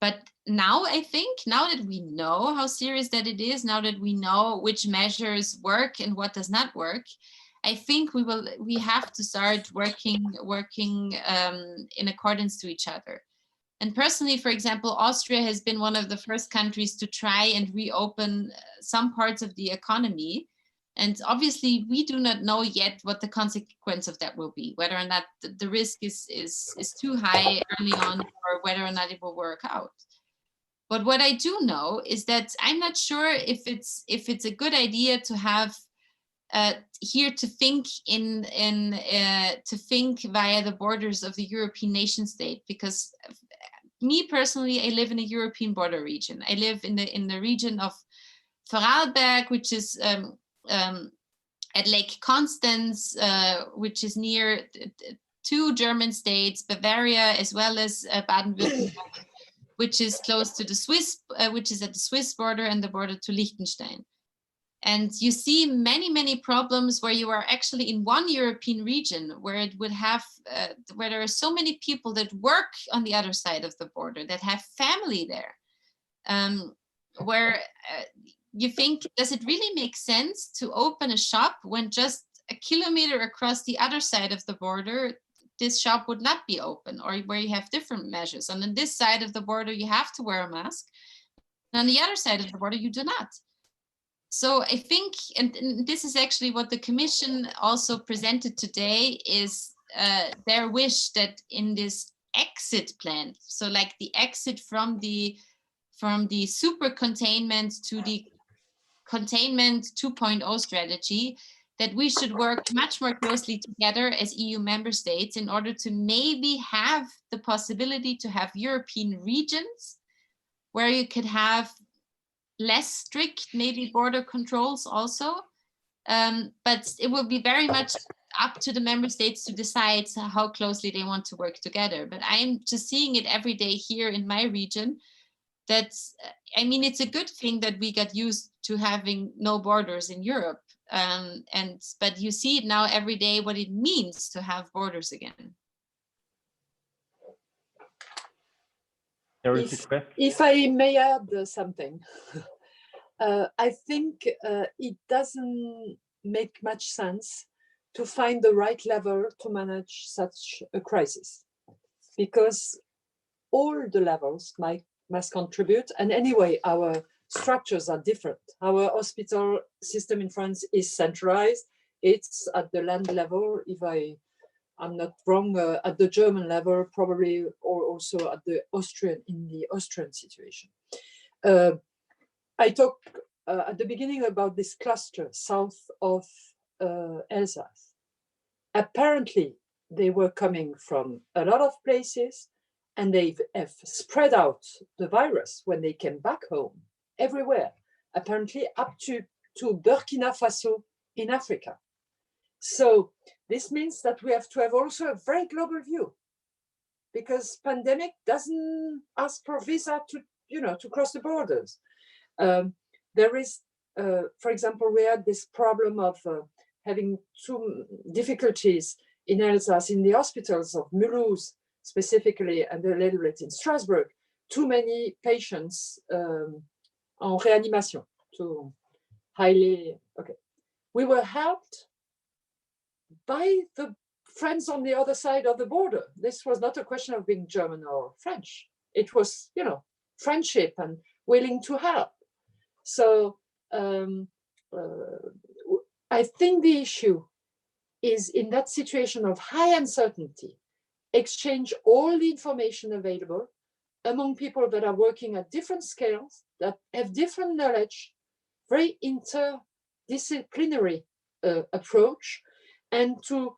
But now I think, now that we know how serious that it is, now that we know which measures work and what does not work, I think we have to start working in accordance to each other. And personally, for example, Austria has been one of the first countries to try and reopen some parts of the economy. And obviously, we do not know yet what the consequence of that will be, whether or not the risk is too high early on, or whether or not it will work out. But what I do know is that I'm not sure if it's a good idea to have here to think to think via the borders of the European nation state, because me personally, I live in a European border region. I live in the region of Vorarlberg, which is at Lake Constance, which is near two German states, Bavaria as well as Baden-Württemberg, which is close to the Swiss, which is at the Swiss border and the border to Liechtenstein. And you see many problems where you are actually in one European region where it would have, where there are so many people that work on the other side of the border, that have family there, where you think, does it really make sense to open a shop when just a kilometer across the other side of the border, this shop would not be open, or where you have different measures? And on this side of the border, you have to wear a mask. And on the other side of the border, you do not. So I think, and this is actually what the Commission also presented today, is their wish that in this exit plan, so like the exit from the super containment to the containment 2.0 strategy, that we should work much more closely together as EU member states in order to maybe have the possibility to have European regions where you could have less strict maybe border controls also, but it will be very much up to the member states to decide how closely they want to work together. But I'm just seeing it every day here in my region, that I mean, it's a good thing that we got used to having no borders in Europe, but you see it now every day what it means to have borders again. If I may add something, I think it doesn't make much sense to find the right level to manage such a crisis, because all the levels must contribute. And anyway, our structures are different. Our hospital system in France is centralized. It's at the land level, if I'm not wrong, at the German level, probably, or also at the Austrian situation. I talk at the beginning about this cluster south of Alsace. Apparently, they were coming from a lot of places, and they have spread out the virus when they came back home everywhere, apparently up to Burkina Faso in Africa. So this means that we have to have also a very global view, because pandemic doesn't ask for visa to cross the borders. There is, for example, we had this problem of having two difficulties in Alsace, in the hospitals of Mulhouse specifically, and a little bit in Strasbourg, too many patients en réanimation, too highly, okay. We were helped by the friends on the other side of the border. This was not a question of being German or French. It was, friendship and willing to help. So I think the issue is, in that situation of high uncertainty, exchange all the information available among people that are working at different scales, that have different knowledge, very interdisciplinary approach, and to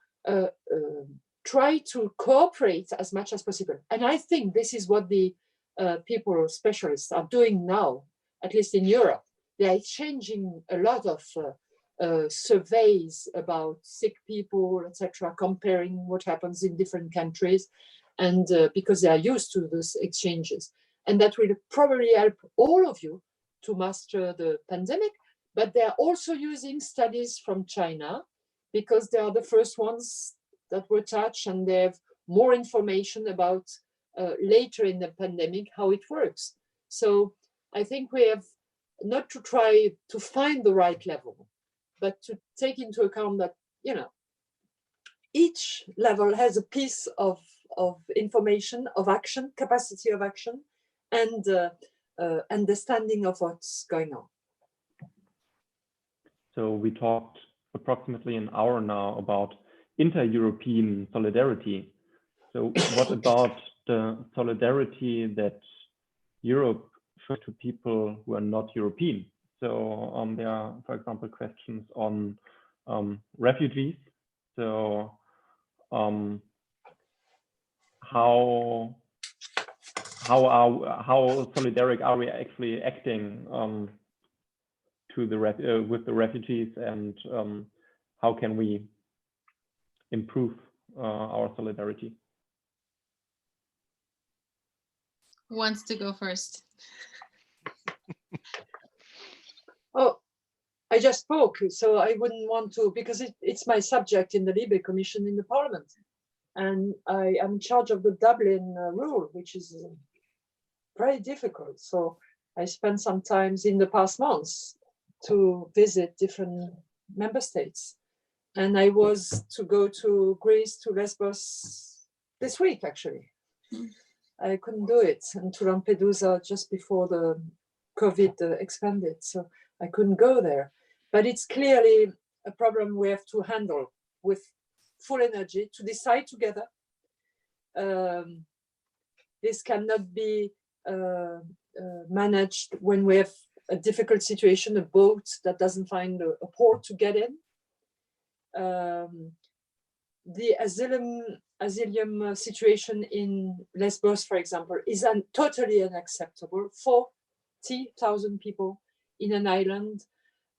try to cooperate as much as possible. And I think this is what the people, specialists, are doing now, at least in Europe. They are exchanging a lot of surveys about sick people, etc., comparing what happens in different countries, and because they are used to those exchanges. And that will probably help all of you to master the pandemic. But they are also using studies from China, because they are the first ones that were touched, and they have more information about later in the pandemic how it works. So I think we have not to try to find the right level, but to take into account that, each level has a piece of information, of action, capacity of action, and understanding of what's going on. So we talked approximately an hour now about inter-European solidarity. So what about the solidarity that Europe shows to people who are not European? So there are, for example, questions on refugees. So how solidaric are we actually acting with the refugees, and how can we improve our solidarity? Who wants to go first? Oh, I just spoke, so I wouldn't want to, because it's my subject in the Libe Commission in the Parliament. And I am in charge of the Dublin rule, which is very difficult. So I spent some time in the past months to visit different member states. And I was to go to Greece, to Lesbos this week, actually. I couldn't do it, and to Lampedusa just before the COVID expanded, so I couldn't go there. But it's clearly a problem we have to handle with full energy, to decide together. This cannot be managed when we have a difficult situation, a boat that doesn't find a port to get in. The asylum situation in Lesbos, for example, is totally unacceptable. 40,000 people in an island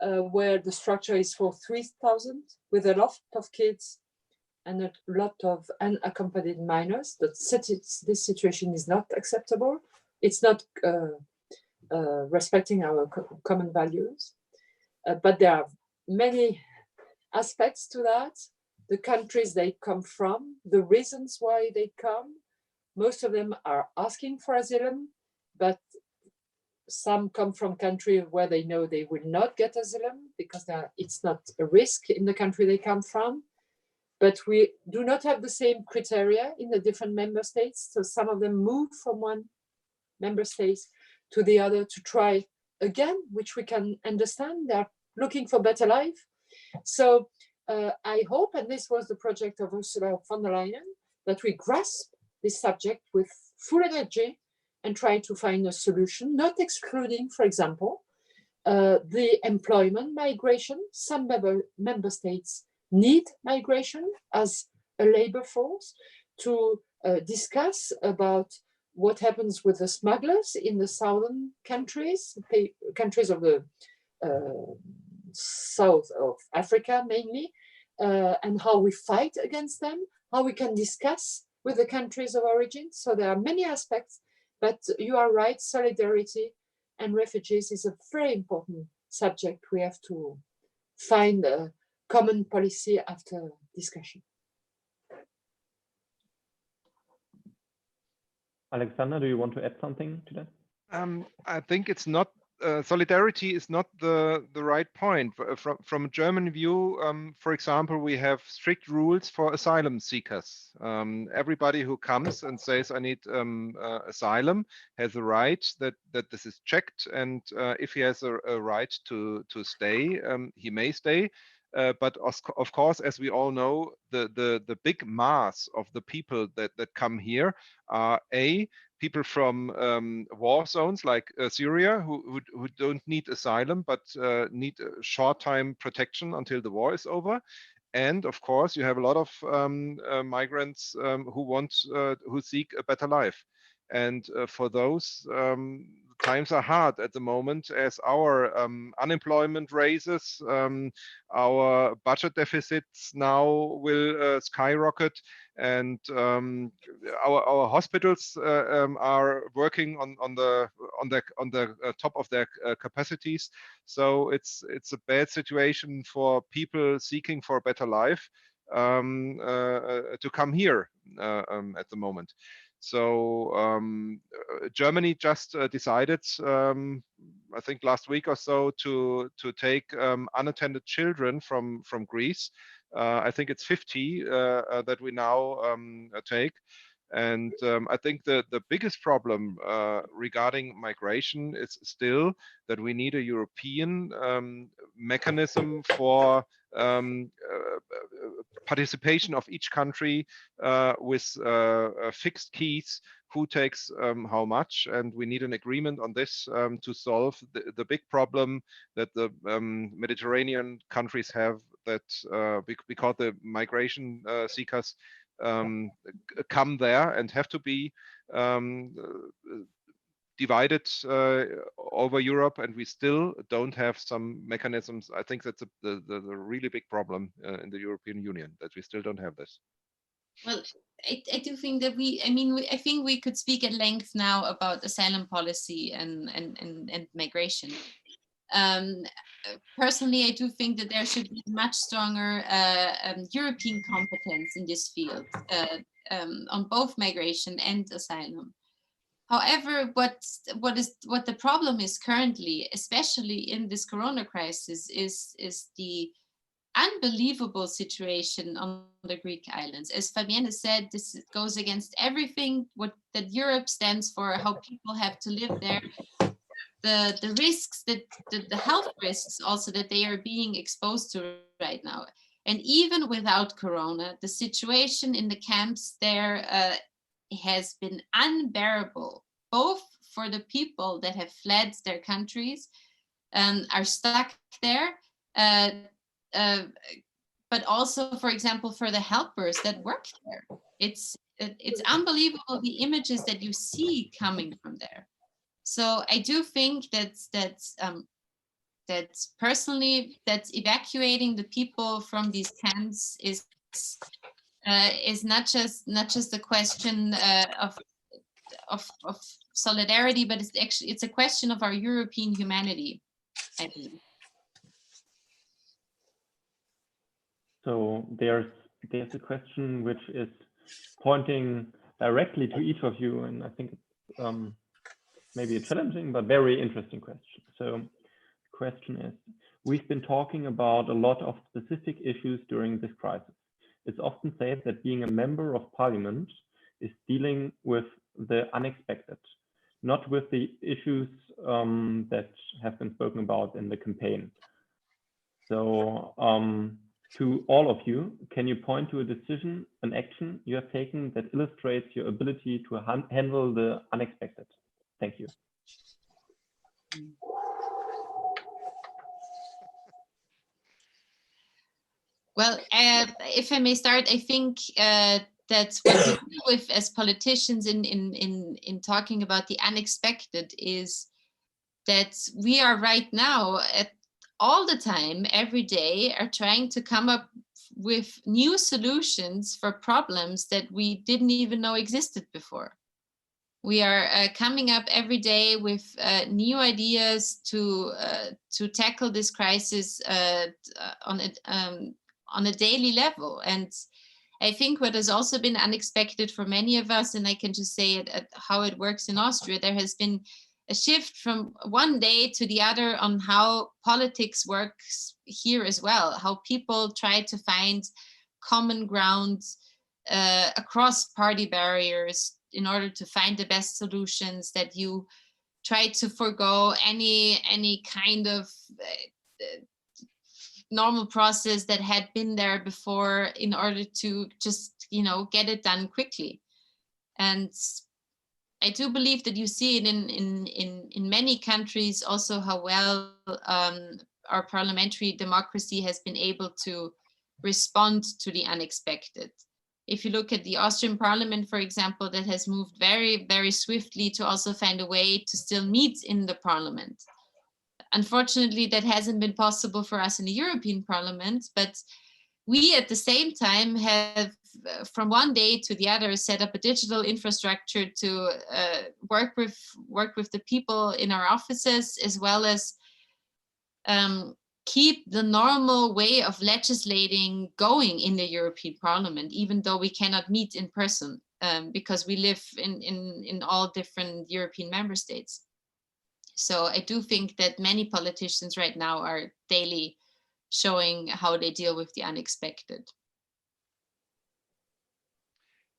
where the structure is for 3,000, with a lot of kids and a lot of unaccompanied minors. This situation is not acceptable. It's not respecting our common values. But there are many aspects to that. The countries they come from, the reasons why they come. Most of them are asking for asylum, but some come from countries where they know they will not get asylum because it's not a risk in the country they come from. But we do not have the same criteria in the different member states. So some of them move from one member state to the other to try again, which we can understand. They're looking for better life. So I hope, and this was the project of Ursula von der Leyen, that we grasp this subject with full energy and try to find a solution, not excluding, for example, the employment migration. Some member states need migration as a labor force to discuss about what happens with the smugglers in the southern countries, countries of the south of Africa mainly, and how we fight against them, how we can discuss with the countries of origin. So there are many aspects, but you are right, solidarity and refugees is a very important subject. We have to find a common policy after discussion. Alexander, do you want to add something to that? I think it's not solidarity is not the right point. From a German view, for example, we have strict rules for asylum seekers. Everybody who comes and says I need asylum has a right that this is checked, and if he has a right to stay, he may stay. But of course, as we all know, the big mass of the people that come here are people from war zones like Syria who don't need asylum but need short-time protection until the war is over. And of course, you have a lot of migrants who seek a better life. And for those, times are hard at the moment as our unemployment raises, our budget deficits now will skyrocket, and our hospitals are working on the top of their capacities. So it's a bad situation for people seeking for a better life to come here at the moment. So Germany just decided, I think last week or so, to take unattended children from Greece. I think it's 50 that we now take. And I think the biggest problem regarding migration is still that we need a European mechanism for participation of each country with fixed keys, who takes how much, and we need an agreement on this to solve the big problem that the Mediterranean countries have, that because the migration seekers come there and have to be divided over Europe, and we still don't have some mechanisms. I think that's the really big problem in the European Union, that we still don't have this. Well, I do think that I think we could speak at length now about asylum policy and migration. Personally, I do think that there should be much stronger European competence in this field on both migration and asylum. However, what the problem is currently, especially in this Corona crisis, is the unbelievable situation on the Greek islands. As Fabienne said, this goes against everything that Europe stands for, how people have to live there, the risks, the health risks also that they are being exposed to right now. And even without Corona, the situation in the camps there has been unbearable, both for the people that have fled their countries and are stuck there, but also, for example, for the helpers that work there. It's unbelievable the images that you see coming from there. So I do think that's personally, that evacuating the people from these camps is not just a question of solidarity, but it's a question of our European humanity, I believe. So there's a question which is pointing directly to each of you, and I think it's maybe a challenging but very interesting question. So the question is, we've been talking about a lot of specific issues during this crisis. It's often said that being a member of parliament is dealing with the unexpected, not with the issues that have been spoken about in the campaign. So to all of you, can you point to a decision, an action you have taken that illustrates your ability to handle the unexpected? Thank you. Well, if I may start, I think that's what we deal with as politicians in talking about the unexpected is that we are right now all the time, every day, are trying to come up with new solutions for problems that we didn't even know existed before. We are coming up every day with new ideas to tackle this crisis on a daily level. And I think what has also been unexpected for many of us, and I can just say it, how it works in Austria, there has been a shift from one day to the other on how politics works here as well, how people try to find common ground across party barriers in order to find the best solutions, that you try to forgo any kind of normal process that had been there before in order to just, get it done quickly. And I do believe that you see it in many countries also how well our parliamentary democracy has been able to respond to the unexpected. If you look at the Austrian parliament, for example, that has moved very, very swiftly to also find a way to still meet in the parliament. Unfortunately, that hasn't been possible for us in the European Parliament, but we at the same time have from one day to the other set up a digital infrastructure to work with the people in our offices, as well as keep the normal way of legislating going in the European Parliament, even though we cannot meet in person because we live in all different European member states. So I do think that many politicians right now are daily showing how they deal with the unexpected.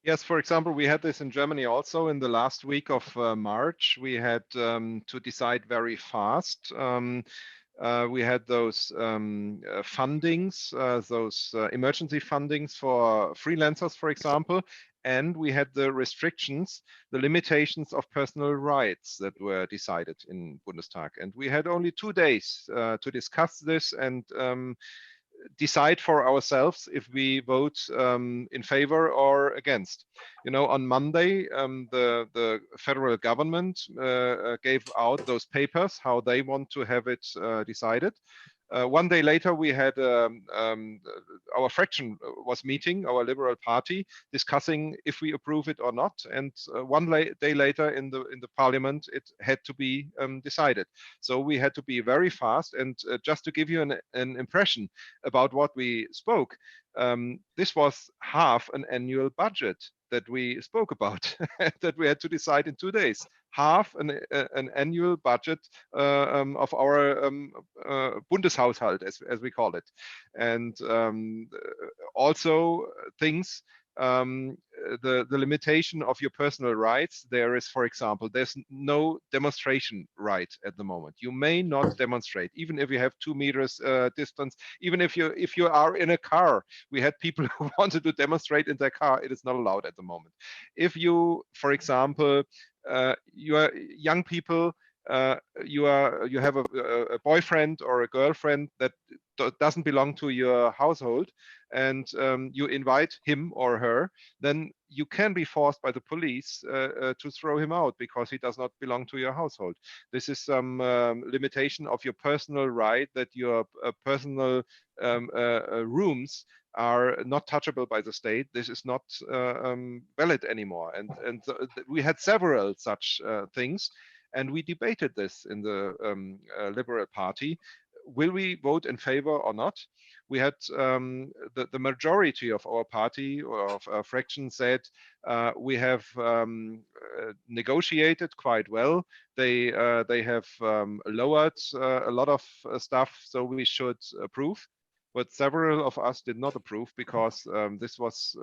Yes, for example, we had this in Germany also in the last week of March. We had to decide very fast. We had those fundings, those emergency fundings for freelancers, for example, and we had the restrictions, the limitations of personal rights that were decided in Bundestag. And we had only 2 days to discuss this and decide for ourselves if we vote in favor or against. On Monday, the federal government gave out those papers, how they want to have it decided. 1 day later, we had our fraction was meeting, our Liberal Party, discussing if we approve it or not. And 1 day later in the Parliament, it had to be decided. So we had to be very fast. And just to give you an impression about what we spoke, this was half an annual budget that we spoke about, that we had to decide in 2 days. Half an annual budget of our Bundeshaushalt, as we call it. And also things, the limitation of your personal rights. There is, for example, there's no demonstration right at the moment. You may not demonstrate, even if you have 2 meters distance, even if you are in a car. We had people who wanted to demonstrate in their car. It is not allowed at the moment. If you, for example, you are young people, you have a boyfriend or a girlfriend that doesn't belong to your household, and you invite him or her, then you can be forced by the police to throw him out because he does not belong to your household. This is some limitation of your personal right, that your personal rooms are not touchable by the state. This is not valid anymore. And we had several such things, and we debated this in the Liberal Party. Will we vote in favor or not? We had the majority of our party or of our fraction said we have negotiated quite well. They have lowered a lot of stuff, so we should approve. But several of us did not approve because this was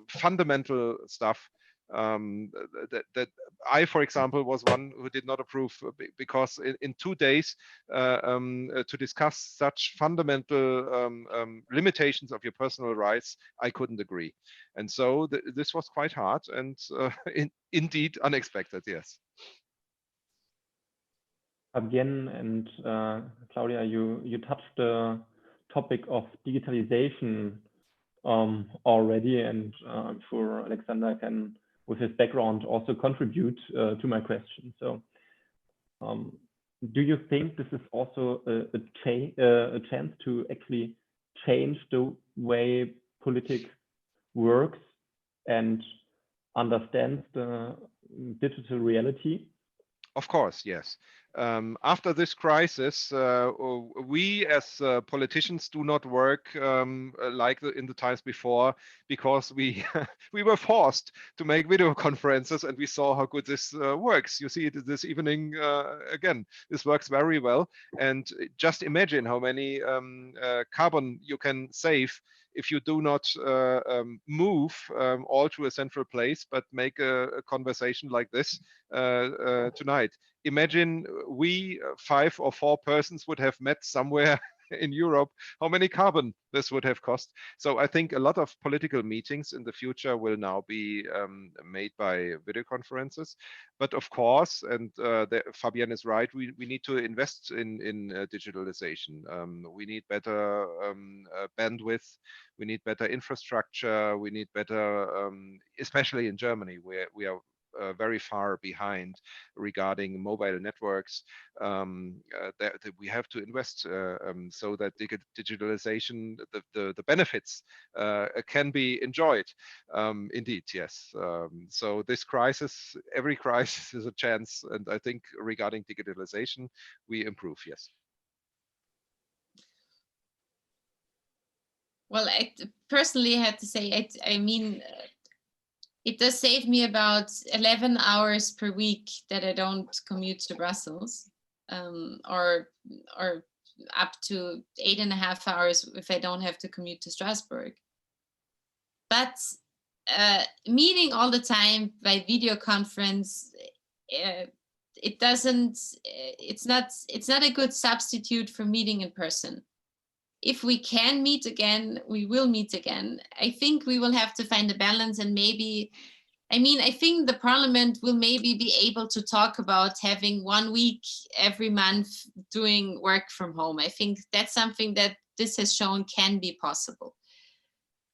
fundamental stuff that I, for example, was one who did not approve, because in 2 days to discuss such fundamental limitations of your personal rights, I couldn't agree. And so this was quite hard and indeed unexpected, yes. Fabienne and Claudia, you touched the topic of digitalization already, and I'm sure Alexander can, with his background, also contribute to my question. So, do you think this is also a chance to actually change the way politics works and understands the digital reality? Of course, yes. After this crisis, we as politicians do not work like in the times before, because we we were forced to make video conferences, and we saw how good this works. You see it this evening again. This works very well, and just imagine how many carbon you can save if you do not move all to a central place, but make a conversation like this tonight. Imagine we 5 or 4 persons would have met somewhere in Europe, how many carbon this would have cost. So I think a lot of political meetings in the future will now be made by video conferences. But of course, and Fabienne is right, we need to invest in digitalization. We need better bandwidth, we need better infrastructure, we need better, especially in Germany, where we are very far behind regarding mobile networks. That we have to invest so that digitalization, the benefits can be enjoyed. Indeed, yes. So this crisis, every crisis is a chance, and I think regarding digitalization, we improve, yes. Well, I personally had to say, I mean, it does save me about 11 hours per week that I don't commute to Brussels, or up to 8.5 hours if I don't have to commute to Strasbourg. But meeting all the time by video conference, it's not a good substitute for meeting in person. If we can meet again, we will meet again. I think we will have to find a balance, and maybe, I mean, I think the parliament will maybe be able to talk about having 1 week every month doing work from home. I think that's something that this has shown can be possible.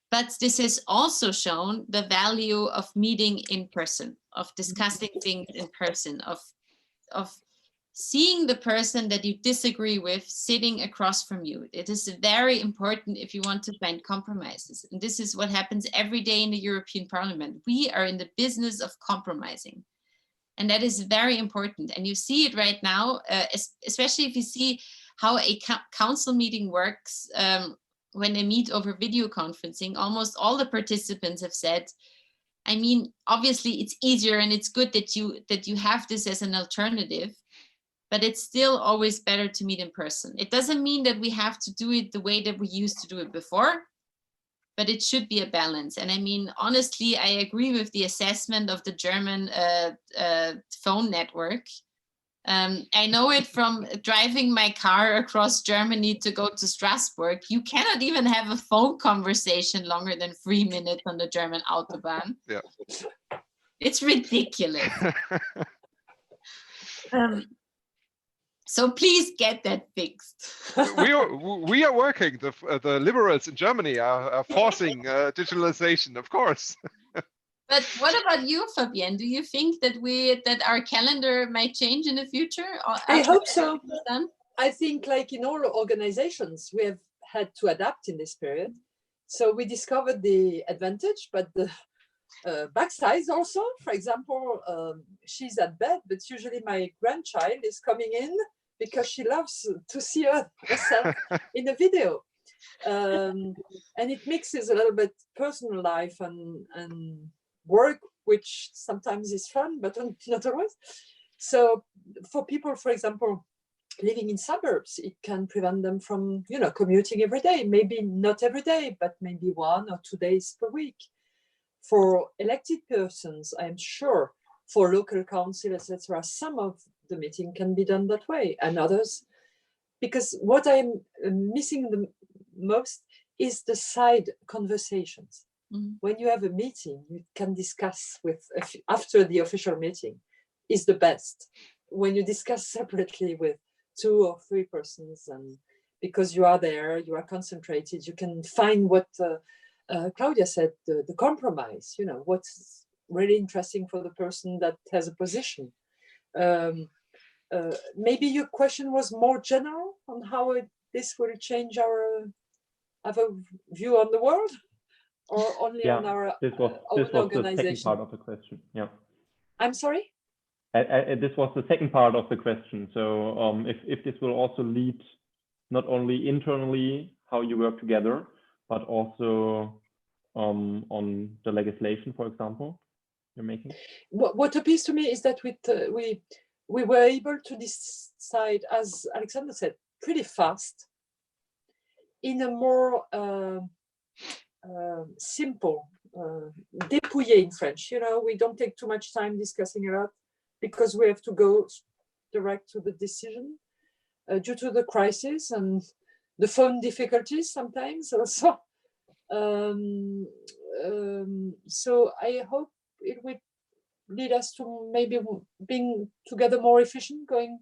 But this has also shown the value of meeting in person, of discussing things in person, of seeing the person that you disagree with sitting across from you. It is very important if you want to find compromises. And this is what happens every day in the European Parliament. We are in the business of compromising. And that is very important. And you see it right now, especially if you see how a council meeting works when they meet over video conferencing. Almost all the participants have said, I mean, obviously it's easier and it's good that you have this as an alternative, but it's still always better to meet in person. It doesn't mean that we have to do it the way that we used to do it before, but it should be a balance. And I mean, honestly, I agree with the assessment of the German phone network. I know it from driving my car across Germany to go to Strasbourg. You cannot even have a phone conversation longer than 3 minutes on the German Autobahn. Yeah. It's ridiculous. So please get that fixed. we are working. The liberals in Germany are forcing digitalization, of course. But what about you, Fabienne? Do you think that our calendar might change in the future? I hope so. I think, like in all organizations, we have had to adapt in this period. So we discovered the advantage, but the backsides also. For example, she's at bed, but usually my grandchild is coming in because she loves to see herself in a video. And it mixes a little bit personal life and work, which sometimes is fun, but not always. So for people, for example, living in suburbs, it can prevent them from, commuting every day. Maybe not every day, but maybe 1 or 2 days per week. For elected persons, I'm sure, for local council, etc., some of the meeting can be done that way, and others, because what I'm missing the most is the side conversations. Mm-hmm. When you have a meeting, you can discuss after the official meeting is the best. When you discuss separately with 2 or 3 persons, and because you are there, you are concentrated, you can find what Claudia said, the compromise, you know, what's really interesting for the person that has a position. Maybe your question was more general on how this will change our view on the world, or only on our this was the second part of the question. Yeah. I'm sorry? This was the second part of the question. So if this will also lead not only internally how you work together, but also on the legislation, for example, you're making? What appears to me is that we were able to decide, as Alexander said, pretty fast, in a more simple, dépouillé in French. You know, we don't take too much time discussing a lot because we have to go direct to the decision due to the crisis and the phone difficulties sometimes also. So I hope it will lead us to maybe being together more efficient, going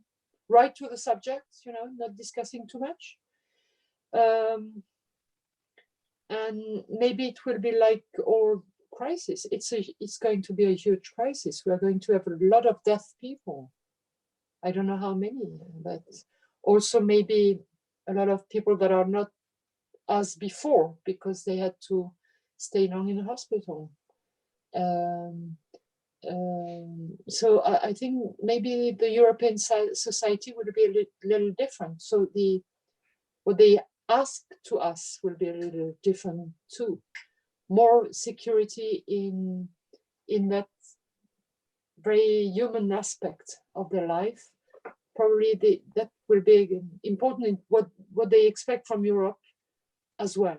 right to the subject, you know, not discussing too much. And maybe it will be like all crisis. It's going to be a huge crisis. We are going to have a lot of deaf people. I don't know how many, but also maybe a lot of people that are not as before because they had to stay long in the hospital. So I think maybe the European society will be a little different. So what they ask to us will be a little different too. More security in that very human aspect of their life. Probably that will be important in what they expect from Europe as well.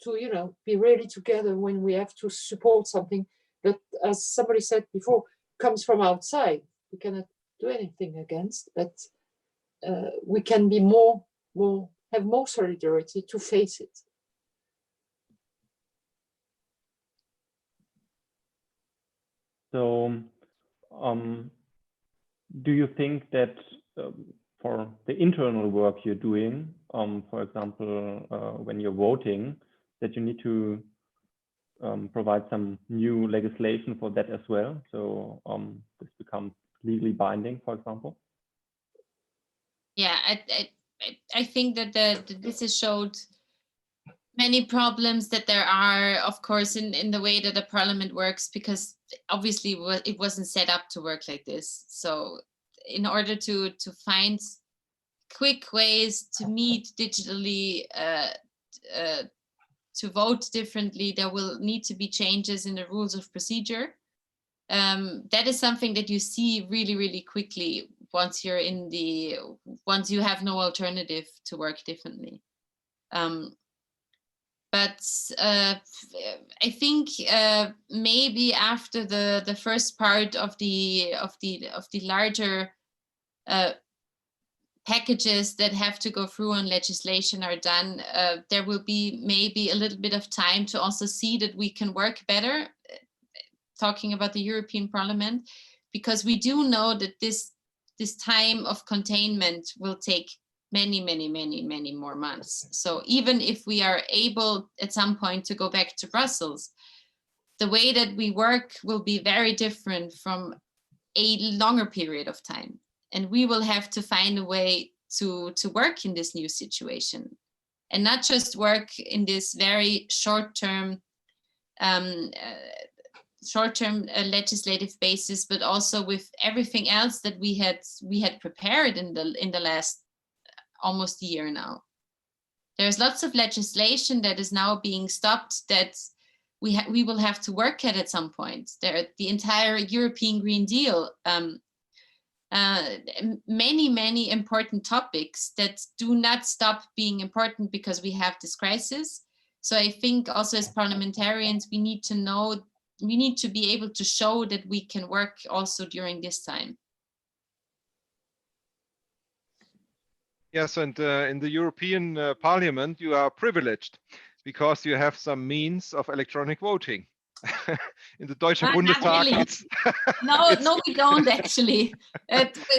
To, you know, be really together when we have to support something that, as somebody said before, comes from outside. We cannot do anything against, but we can be have more solidarity to face it. So, do you think that for the internal work you're doing, for example, when you're voting, that you need to provide some new legislation for that as well? So this becomes legally binding, for example? Yeah, I think that this has showed many problems that there are, of course, in the way that the parliament works, because obviously it wasn't set up to work like this. So in order to find quick ways to meet digitally, to vote differently, there will need to be changes in the rules of procedure. That is something that you see really, really quickly once you're once you have no alternative to work differently. But I think maybe after the first part of the larger packages that have to go through on legislation are done, there will be maybe a little bit of time to also see that we can work better, talking about the European Parliament, because we do know that this time of containment will take many more months. So even if we are able at some point to go back to Brussels, the way that we work will be very different from a longer period of time. And we will have to find a way to work in this new situation, and not just work in this very short-term legislative basis, but also with everything else that we had prepared in the last almost year now. There's lots of legislation that is now being stopped that we will have to work at some point. The entire European Green Deal, many important topics that do not stop being important because we have this crisis. So I think also as parliamentarians, we need to be able to show that we can work also during this time. Yes, and in the European Parliament, you are privileged because you have some means of electronic voting. in the Deutsche Not Bundestag. really. It's No, we don't actually.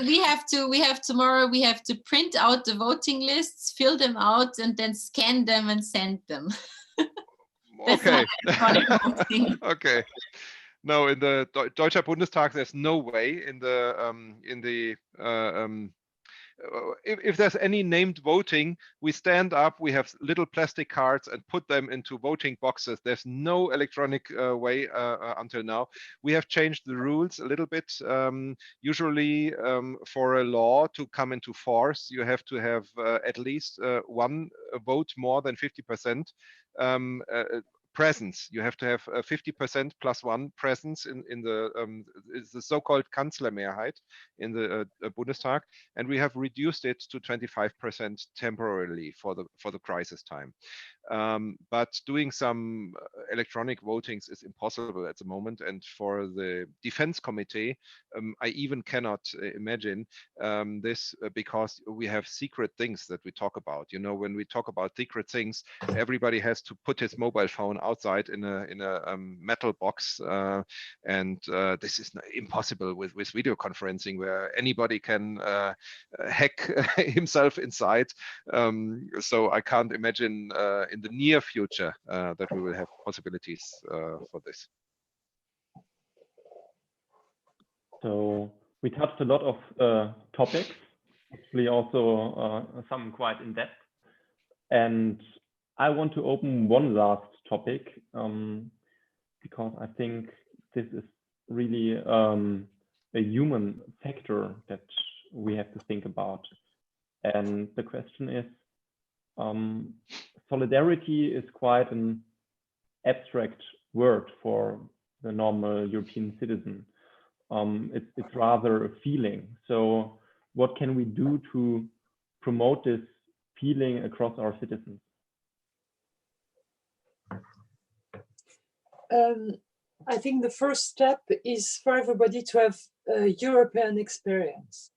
We have tomorrow. We have to print out the voting lists, fill them out, and then scan them and send them. That's okay. not electronic voting. Okay. No, in the Deutscher Bundestag, there's no way in the if there's any named voting, we stand up, we have little plastic cards and put them into voting boxes. There's no electronic way until now. We have changed the rules a little bit. Usually for a law to come into force, you have to have at least one vote more than 50%. Presence. You have to have 50% plus one presence in the so-called Kanzlermehrheit in the Bundestag, and we have reduced it to 25% temporarily for the crisis time. But doing some electronic votings is impossible at the moment, and for the Defense Committee, I even cannot imagine this because we have secret things that we talk about. You know, when we talk about secret things, everybody has to put his mobile phone outside in a metal box, and this is impossible with video conferencing, where anybody can hack himself inside. So I can't imagine in the near future that we will have possibilities for this. So we touched a lot of topics, actually also some quite in depth, and I want to open one last topic because I think this is really a human factor that we have to think about. And the question is, solidarity is quite an abstract word for the normal European citizen. It's rather a feeling. So what can we do to promote this feeling across our citizens? I think the first step is for everybody to have a European experience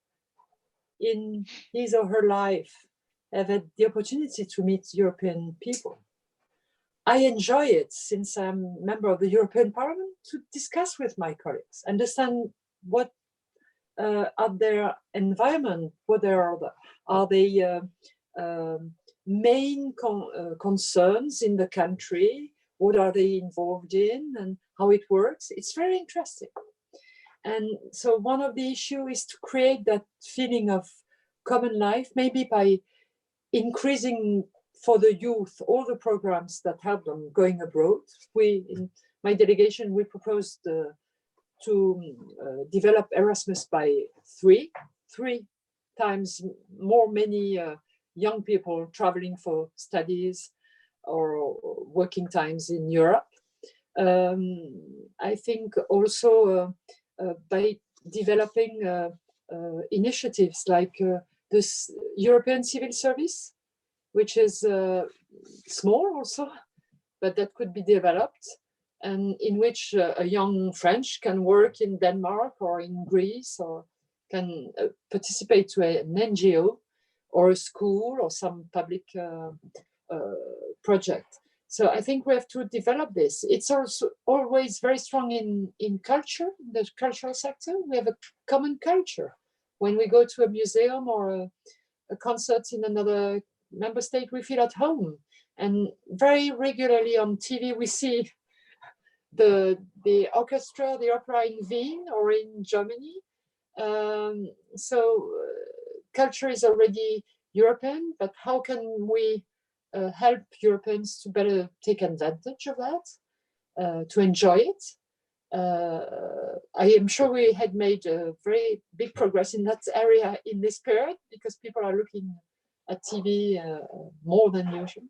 in his or her life, have had the opportunity to meet European people. I enjoy it since I'm a member of the European Parliament to discuss with my colleagues, understand what are their environment, what are the main concerns in the country, what are they involved in and how it works. It's very interesting. And so one of the issues is to create that feeling of common life, maybe by increasing for the youth all the programs that help them going abroad. We, in my delegation, we proposed to develop Erasmus by three times more many young people traveling for studies or working times in Europe. I think also by developing initiatives like this European Civil Service, which is small also, but that could be developed, and in which a young French can work in Denmark or in Greece, or can participate to an NGO or a school or some public project. So I think we have to develop this. It's also always very strong in culture, the cultural sector. We have a common culture. When we go to a museum or a concert in another member state, we feel at home. And very regularly on TV, we see the orchestra, the opera in Wien or in Germany. So culture is already European, but how can we help Europeans to better take advantage of that, to enjoy it? I am sure we had made a very big progress in that area in this period, because people are looking at TV more than usual.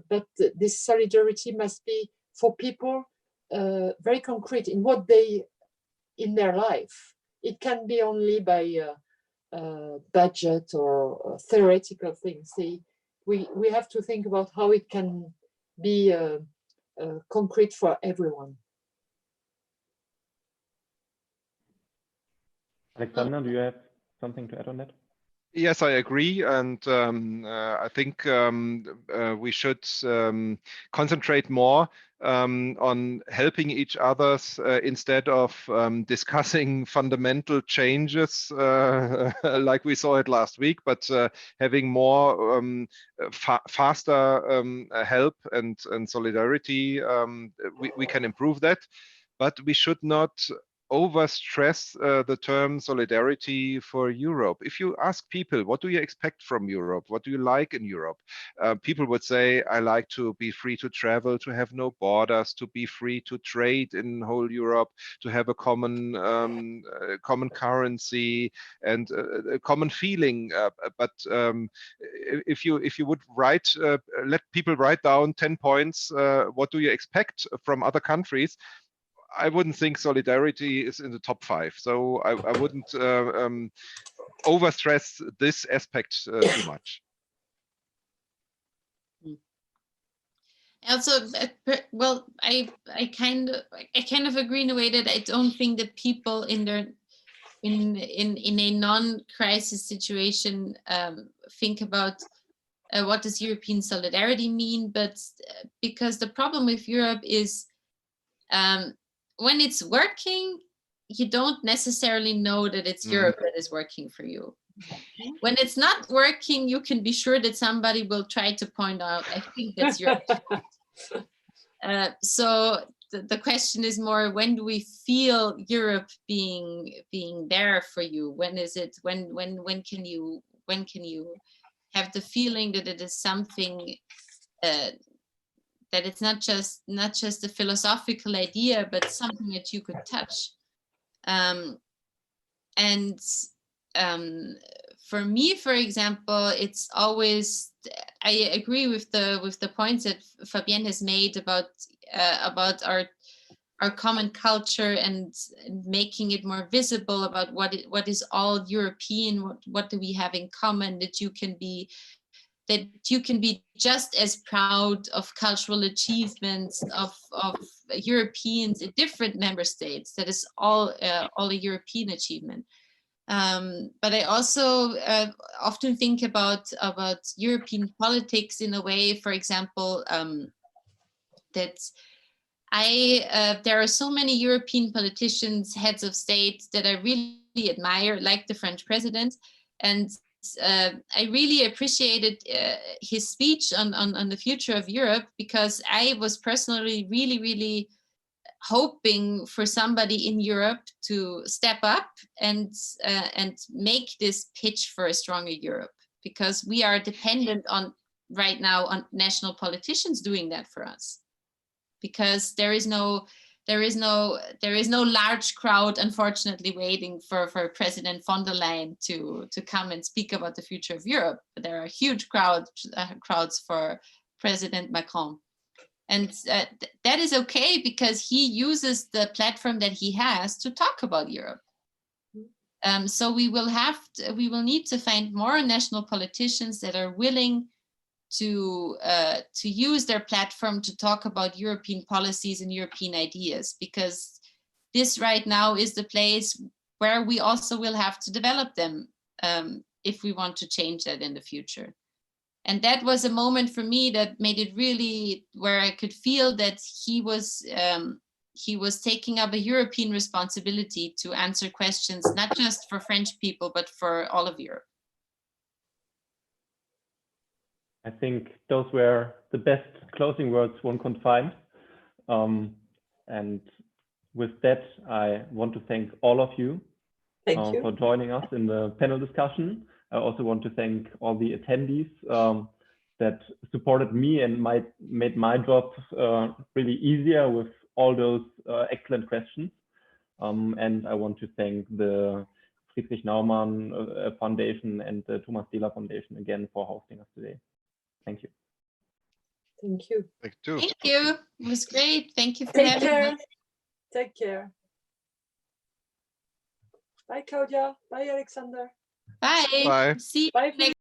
But this solidarity must be for people very concrete in what they, in their life. It can be only by budget or theoretical things. We have to think about how it can be concrete for everyone. Alexander, do you have something to add on that? Yes, I agree, and I think we should concentrate more on helping each other instead of discussing fundamental changes like we saw it last week, but having more faster help and solidarity. We can improve that, but we should not overstress the term solidarity for Europe. If you ask people, what do you expect from Europe? What do you like in Europe? People would say, I like to be free to travel, to have no borders, to be free to trade in whole Europe, to have a common currency and a common feeling. But if you would write, let people write down 10 points, what do you expect from other countries? I wouldn't think solidarity is in the top 5. So I wouldn't overstress this aspect too much. Also, well, I kind of agree in a way that I don't think that people in a non-crisis situation think about what does European solidarity mean, but because the problem with Europe is when it's working, you don't necessarily know that it's Europe that is working for you. When it's not working, you can be sure that somebody will try to point out, I think that's Europe. So the question is more, when do we feel Europe being there for you? When is it? When can you have the feeling that it is something that it's not just a philosophical idea, but something that you could touch. For me, for example, it's always, I agree with the points that Fabienne has made about our common culture and making it more visible about what is all European, what do we have in common, that you can be just as proud of cultural achievements of Europeans in different member states. That is all a European achievement. But I also often think about European politics in a way, for example, that there are so many European politicians, heads of state that I really admire, like the French president, and I really appreciated his speech on the future of Europe, because I was personally really hoping for somebody in Europe to step up and make this pitch for a stronger Europe, because we are dependent on right now on national politicians doing that for us, because there is no large crowd, unfortunately, waiting for President von der Leyen to come and speak about the future of Europe. But there are huge crowds for President Macron. And that is okay, because he uses the platform that he has to talk about Europe. So we will need to find more national politicians that are willing to use their platform to talk about European policies and European ideas, because this right now is the place where we also will have to develop them if we want to change that in the future. And that was a moment for me that made it really, where I could feel that he was taking up a European responsibility to answer questions, not just for French people, but for all of Europe. I think those were the best closing words one could find. And with that, I want to thank all of you, for joining us in the panel discussion. I also want to thank all the attendees that supported me and made my job really easier with all those excellent questions. And I want to thank the Friedrich Naumann Foundation and the Thomas Dehler Foundation again for hosting us today. Thank you. Thank you. Thank you. Thank you. It was great. Thank you for having me. Take care. Bye, Claudia. Bye, Alexander. Bye. Bye. See you Bye. next